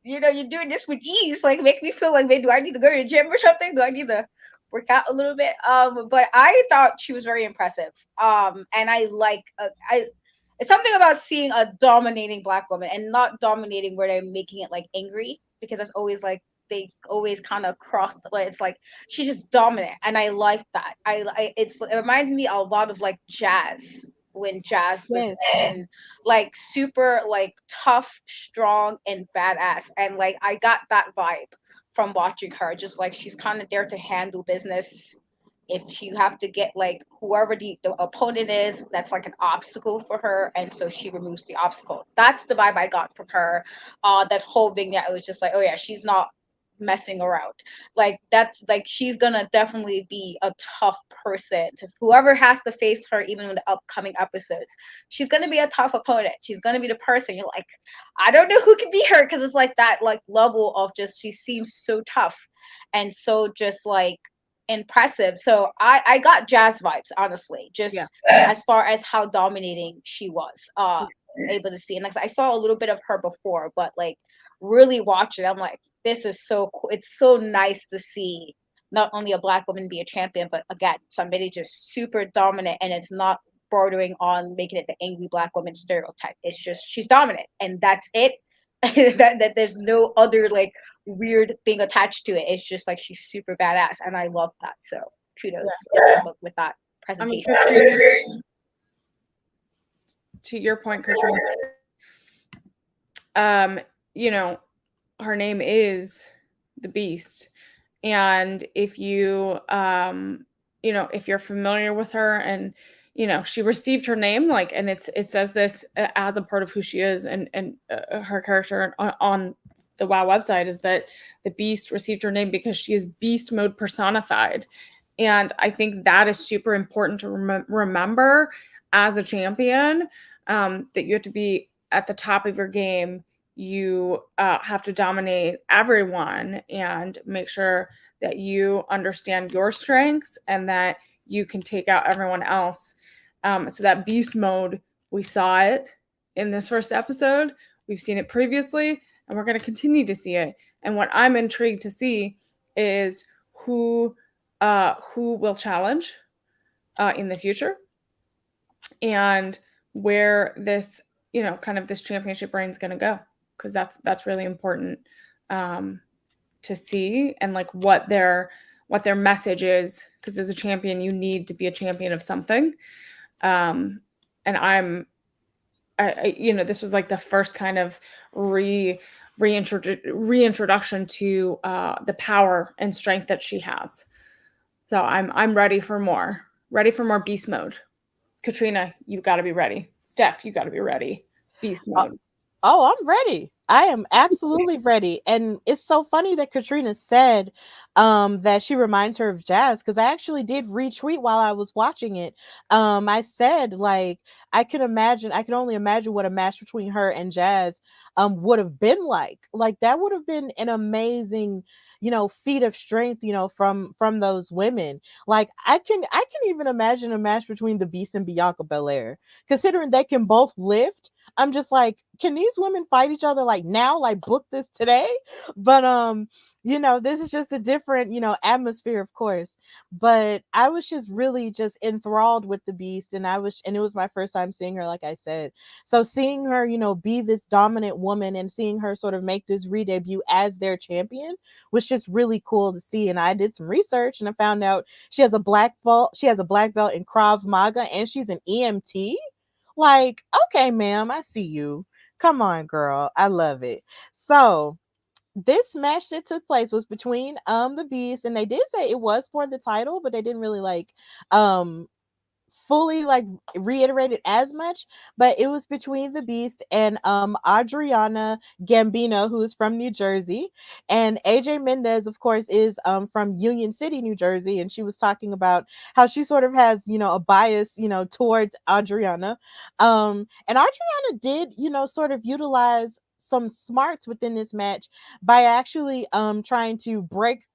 you know, you're doing this with ease. Like, make me feel like, maybe do I need to go to the gym or something? Do I need to work out a little bit? But I thought she was very impressive. And I like, it's something about seeing a dominating Black woman, and not dominating where they're making it like angry, because that's always like, they always kind of cross the way. It's like she's just dominant, and I like that. It reminds me a lot of like Jazz, when Jazz was in like super like tough, strong, and badass, and like I got that vibe from watching her. Just like she's kind of there to handle business. If you have to get like whoever the opponent is, that's like an obstacle for her, and so she removes the obstacle. That's the vibe I got from her. That whole vignette, it was just like, oh yeah, she's not messing around. Like, that's like, she's gonna definitely be a tough person to whoever has to face her, even in the upcoming episodes. She's gonna be a tough opponent. She's gonna be the person you're like, I don't know who can beat her, because it's like that like level of just, she seems so tough and so just like impressive. So I got Jazz vibes, honestly, just as far as how dominating she was able to see. And like I saw a little bit of her before, but like really watch it. I'm like, this is so cool. It's so nice to see not only a Black woman be a champion, but again, somebody just super dominant, and it's not bordering on making it the angry Black woman stereotype. It's just she's dominant, and that's it. that there's no other like weird thing attached to it. It's just like she's super badass, and I love that. So kudos with that presentation. To your point, Katrina, you know, her name is the Beast, and if you you know, if you're familiar with her, and you know, she received her name, like, and it says this as a part of who she is, and her character on the WOW website is that the Beast received her name because she is beast mode personified. And I think that is super important to remember as a champion, that you have to be at the top of your game. You have to dominate everyone and make sure that you understand your strengths and that you can take out everyone else. So that beast mode, we saw it in this first episode. We've seen it previously, and we're going to continue to see it. And what I'm intrigued to see is who will challenge in the future, and where this, you know, kind of this championship reign is going to go, because that's really important to see, and like what their message is, because as a champion you need to be a champion of something. And I you know, this was like the first kind of reintroduction to the power and strength that she has. So I'm ready for more beast mode. Katrina, you got to be ready. Steph, you got to be ready. Beast mode. Oh, I'm ready. I am absolutely ready. And it's so funny that Katrina said that she reminds her of Jazz, because I actually did retweet while I was watching it. I said, like, I can only imagine what a match between her and Jazz would have been like. Like, that would have been an amazing, you know, feat of strength, you know, from those women. Like, I can even imagine a match between the Beast and Bianca Belair, considering they can both lift. I'm just like, can these women fight each other like now? Like, book this today? But you know, this is just a different, you know, atmosphere, of course. But I was just really just enthralled with the Beast, and it was my first time seeing her, like I said. So seeing her, you know, be this dominant woman and seeing her sort of make this re-debut as their champion was just really cool to see. And I did some research and I found out she has a black belt in Krav Maga, and she's an EMT. Like, okay, ma'am, I see you. Come on, girl. I love it. So this match that took place was between the Beast, and they did say it was for the title, but they didn't really like fully like reiterate it as much. But it was between the Beast and Adriana Gambino, who is from New Jersey, and AJ Mendez, of course, is from Union City, New Jersey. And she was talking about how she sort of has, you know, a bias, you know, towards Adriana. And Adriana did, you know, sort of utilize some smarts within this match by actually trying to break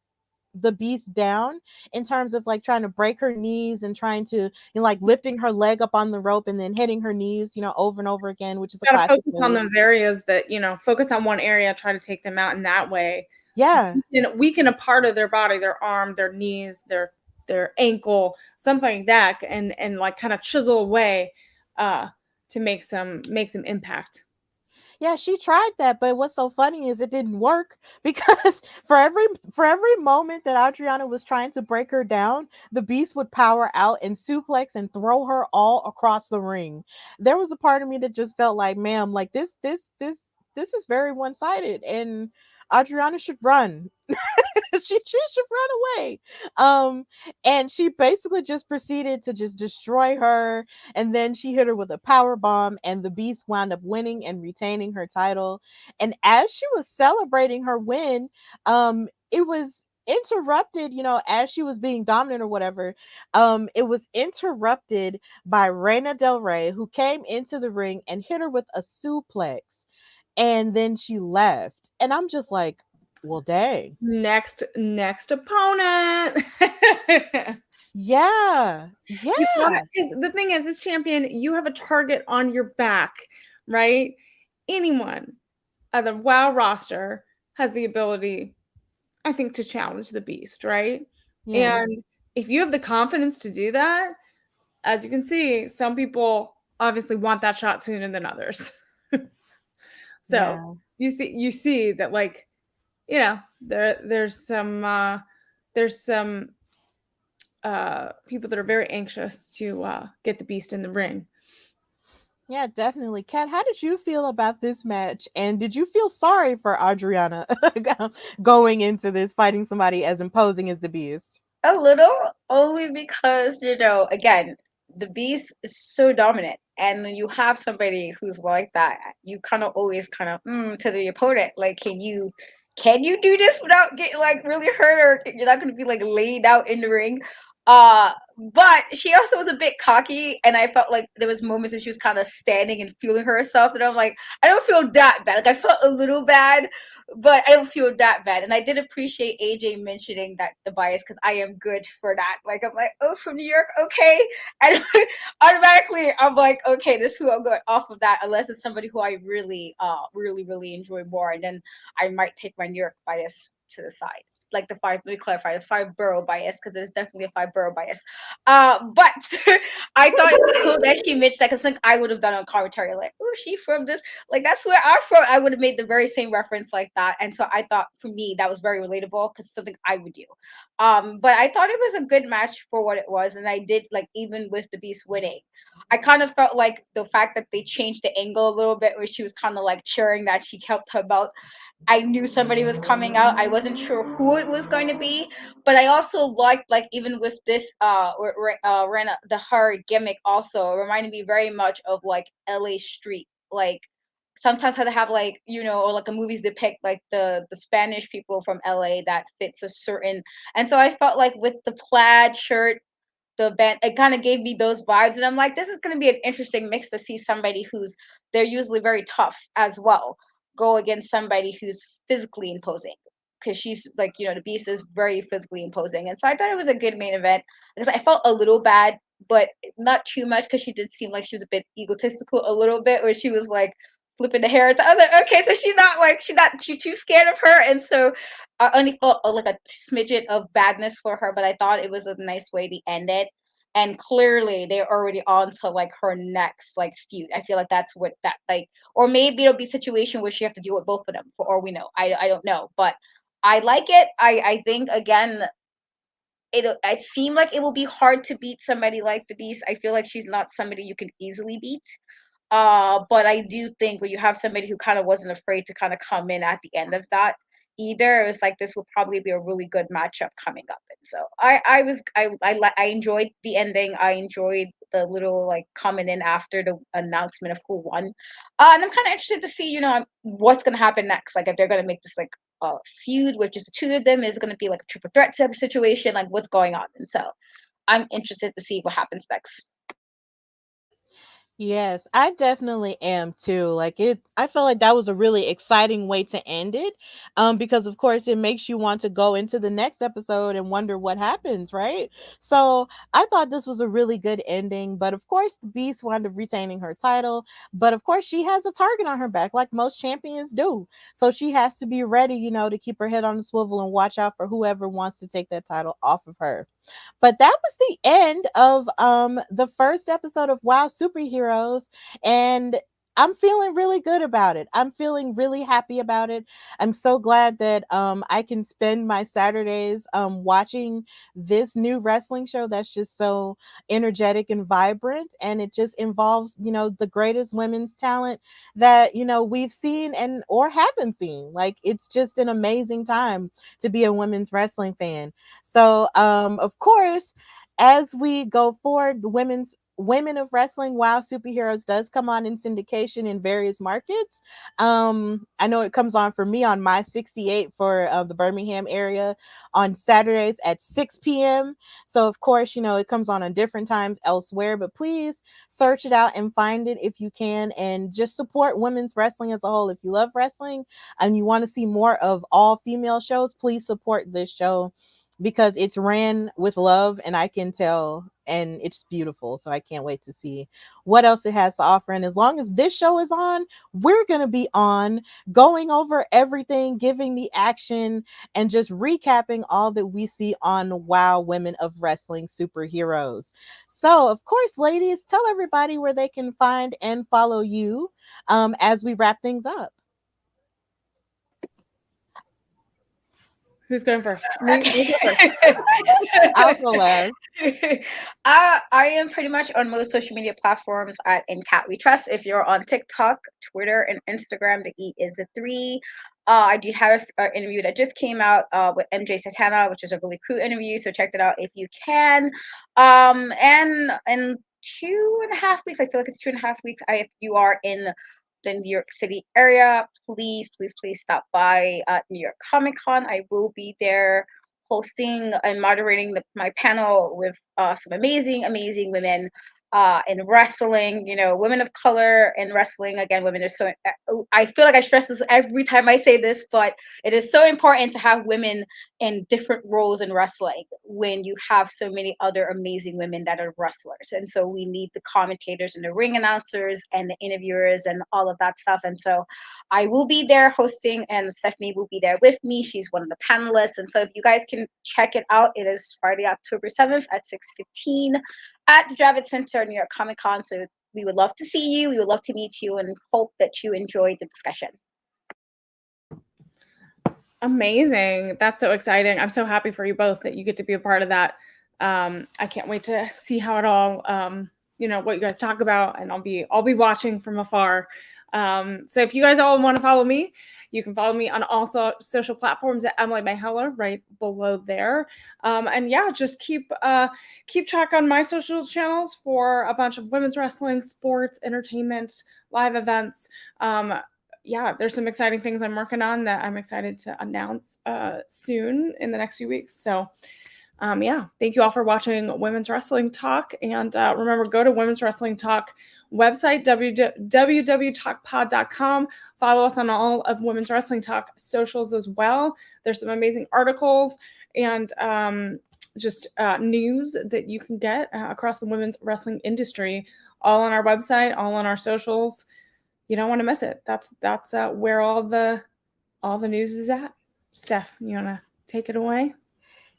the Beast down, in terms of like trying to break her knees and trying to, you know, like lifting her leg up on the rope and then hitting her knees, you know, over and over again, which is a classic focus move. on those areas that, you know, focus on one area, try to take them out in that way. Yeah. Weaken a part of their body, their arm, their knees, their ankle, something like that, and like kind of chisel away to make some impact. Yeah, she tried that, but what's so funny is it didn't work, because for every moment that Adriana was trying to break her down, the Beast would power out and suplex and throw her all across the ring. There was a part of me that just felt like, ma'am, like this is very one-sided, and Adriana should run. she should run away. And she basically just proceeded to just destroy her, and then she hit her with a power bomb, and the Beast wound up winning and retaining her title. And as she was celebrating her win, it was interrupted, you know, as she was being dominant or whatever. It was interrupted by Reina Del Rey, who came into the ring and hit her with a suplex, and then she left. And I'm just like, well, dang. Next opponent. Yeah. Because the thing is, as champion, you have a target on your back, right? Anyone. the WoW roster has the ability, I think, to challenge the beast, right? Yeah. And if you have the confidence to do that, as you can see, some people obviously want that shot sooner than others. So Yeah. you see that, like, there's some people that are very anxious to get the beast in the ring. Yeah, definitely. Kat, how did you feel about this match? And did you feel sorry for Adriana going into this fighting somebody as imposing as the Beast? A little, only because, again, the beast is so dominant. And when you have somebody who's like that, you kind of always kind of to the opponent, like, can you do this without getting like really hurt, or you're not gonna be like laid out in the ring? But she also was a bit cocky, and I felt like there was moments where she was kind of standing and feeling herself, and I'm like, I don't feel that bad. Like, I felt a little bad, but I don't feel that bad. And I did appreciate AJ mentioning that the bias, because I am good for that. Like, I'm like, oh, from New York, okay. And automatically I'm like, okay, this is who I'm going off of that, unless it's somebody who I really, really enjoy more. And then I might take my New York bias to the side. Like the five, let me clarify, the five borough bias, because there's definitely a five borough bias. But I thought it was cool that she mentioned that, because like I would have done on commentary, like, oh, she from this, like, that's where I'm from. I would have made the very same reference like that. And so I thought, for me, that was very relatable, because it's something I would do. But I thought it was a good match for what it was. And I did, like, even with the Beast winning, I kind of felt like the fact that they changed the angle a little bit, where she was kind of like cheering that she kept her belt. I knew somebody was coming out. I wasn't sure who it was going to be, but I also liked, like, even with this Rena, the her gimmick also reminded me very much of like LA Street. Like, sometimes how they have, like, or like a movies depict like the Spanish people from LA that fits a certain. And so I felt like with the plaid shirt, the band, it kind of gave me those vibes, and I'm like, this is going to be an interesting mix to see somebody who's, they're usually very tough as well, go against somebody who's physically imposing, because she's like, the Beast is very physically imposing. And so I thought it was a good main event, because I felt a little bad, but not too much, because she did seem like she was a bit egotistical a little bit, where she was like flipping the hair. I was like, okay, so she's not too scared of her. And so I only felt like a smidget of badness for her, but I thought it was a nice way to end it. And clearly they're already on to like her next like feud. I feel like that's what that, like, or maybe it'll be a situation where she have to deal with both of them, for all we know. I don't know, but I like it. I think, again, it seemed like it will be hard to beat somebody like the Beast. I feel like she's not somebody you can easily beat. But I do think when you have somebody who kind of wasn't afraid to kind of come in at the end of that either, it was like, this will probably be a really good matchup coming up. And so I enjoyed the ending. I enjoyed the little like coming in after the announcement of who won. And I'm kind of interested to see, what's gonna happen next. Like, if they're gonna make this like a feud with just the two of them, is it gonna be like a triple threat type of situation, like what's going on. And so I'm interested to see what happens next. Yes, I definitely am too. Like it, I feel like that was a really exciting way to end it. Because of course it makes you want to go into the next episode and wonder what happens, right? So I thought this was a really good ending. But of course the Beast wound up retaining her title. But of course she has a target on her back, like most champions do. So she has to be ready, to keep her head on the swivel and watch out for whoever wants to take that title off of her. But that was the end of the first episode of WoW Superheroes, and I'm feeling really good about it. I'm feeling really happy about it. I'm so glad that I can spend my Saturdays watching this new wrestling show that's just so energetic and vibrant, and it just involves, the greatest women's talent that, we've seen and or haven't seen. Like, it's just an amazing time to be a women's wrestling fan. So, of course, as we go forward, the Women of Wrestling WoW Superheroes does come on in syndication in various markets. I know it comes on for me on my 68 for the Birmingham area on Saturdays at 6 p.m. So, of course, it comes on different times elsewhere, but please search it out and find it if you can, and just support women's wrestling as a whole. If you love wrestling and you want to see more of all female shows, please support this show because it's ran with love, and I can tell and it's beautiful. So I can't wait to see what else it has to offer. And as long as this show is on, we're going to be on, going over everything, giving the action, and just recapping all that we see on WOW Women of Wrestling Superheroes. So, of course, ladies, tell everybody where they can find and follow you as we wrap things up. Who's going first? I'll go last. I am pretty much on most social media platforms at In Cat We Trust. If you're on TikTok, Twitter, and Instagram, the E is a 3. I do have an interview that just came out with MJ Satana, which is a really cool interview. So check that out if you can. And in 2.5 weeks, I feel like it's 2.5 weeks. If you are in the New York City area, please stop by New York Comic Con. I will be there hosting and moderating my panel with some amazing women in wrestling, women of color in wrestling. Again, women are so, I feel like I stress this every time I say this, but it is so important to have women in different roles in wrestling when you have so many other amazing women that are wrestlers. And so we need the commentators and the ring announcers and the interviewers and all of that stuff. And so I will be there hosting, and Stephanie will be there with me. She's one of the panelists. And so if you guys can check it out, it is Friday, October 7th at 6:15 at the Javits Center, New York Comic Con. So we would love to see you. We would love to meet you, and hope that you enjoyed the discussion. Amazing. That's so exciting. I'm so happy for you both that you get to be a part of that. I can't wait to see how it all, what you guys talk about, and I'll be watching from afar. So if you guys all want to follow me, you can follow me on all social platforms at Emily Mae Heller, right below there. And yeah, just keep track on my social channels for a bunch of women's wrestling, sports, entertainment, live events. Yeah, there's some exciting things I'm working on that I'm excited to announce soon in the next few weeks. So yeah, thank you all for watching Women's Wrestling Talk. And remember, go to Women's Wrestling Talk website, www.talkpod.com. Follow us on all of Women's Wrestling Talk socials as well. There's some amazing articles and just news that you can get across the women's wrestling industry, all on our website, all on our socials. You don't want to miss it. That's where all the news is at. Steph, you want to take it away?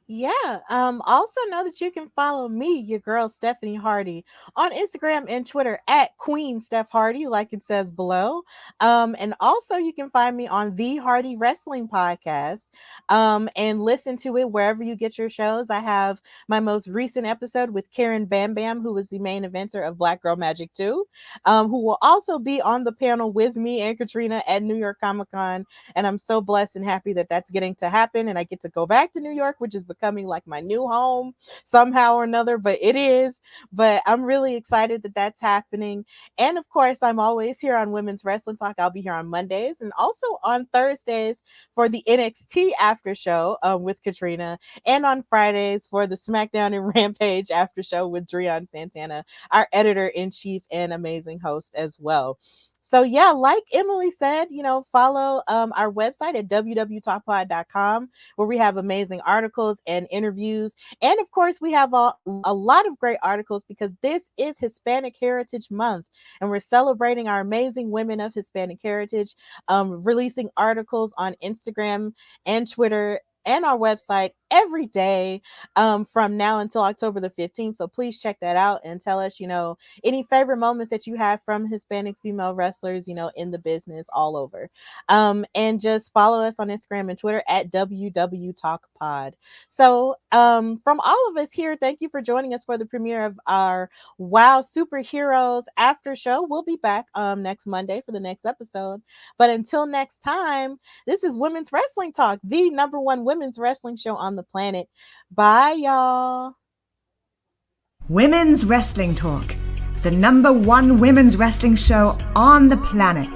Yeah. Also know that you can follow me, your girl Stephanie Hardy, on Instagram and Twitter at Queen Steph Hardy, like it says below. And also you can find me on the Hardy Wrestling Podcast. And listen to it wherever you get your shows. I have my most recent episode with Karen Bam Bam, who was the main eventer of Black Girl Magic 2, who will also be on the panel with me and Katrina at New York Comic Con. And I'm so blessed and happy that that's getting to happen. And I get to go back to New York, which is becoming like my new home somehow or another, but it is. But I'm really excited that that's happening. And of course, I'm always here on Women's Wrestling Talk. I'll be here on Mondays and also on Thursdays for the NXT after show with Katrina, and on Fridays for the SmackDown and Rampage after show with Dreon Santana, our editor-in-chief and amazing host as well. So yeah, like Emily said, follow our website at www.talkpod.com, where we have amazing articles and interviews. And of course, we have a lot of great articles because this is Hispanic Heritage Month, and we're celebrating our amazing women of Hispanic heritage, releasing articles on Instagram and Twitter and our website every day from now until October the 15th. So please check that out and tell us, any favorite moments that you have from Hispanic female wrestlers, in the business all over. And just follow us on Instagram and Twitter at WWTalkPod. So from all of us here, thank you for joining us for the premiere of our WOW Superheroes After Show. We'll be back next Monday for the next episode. But until next time, this is Women's Wrestling Talk, the #1 women's wrestling show on the planet. Bye, y'all. Women's Wrestling Talk, the #1 women's wrestling show on the planet.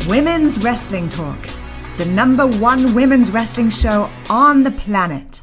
Women's Wrestling Talk, the number one women's wrestling show on the planet.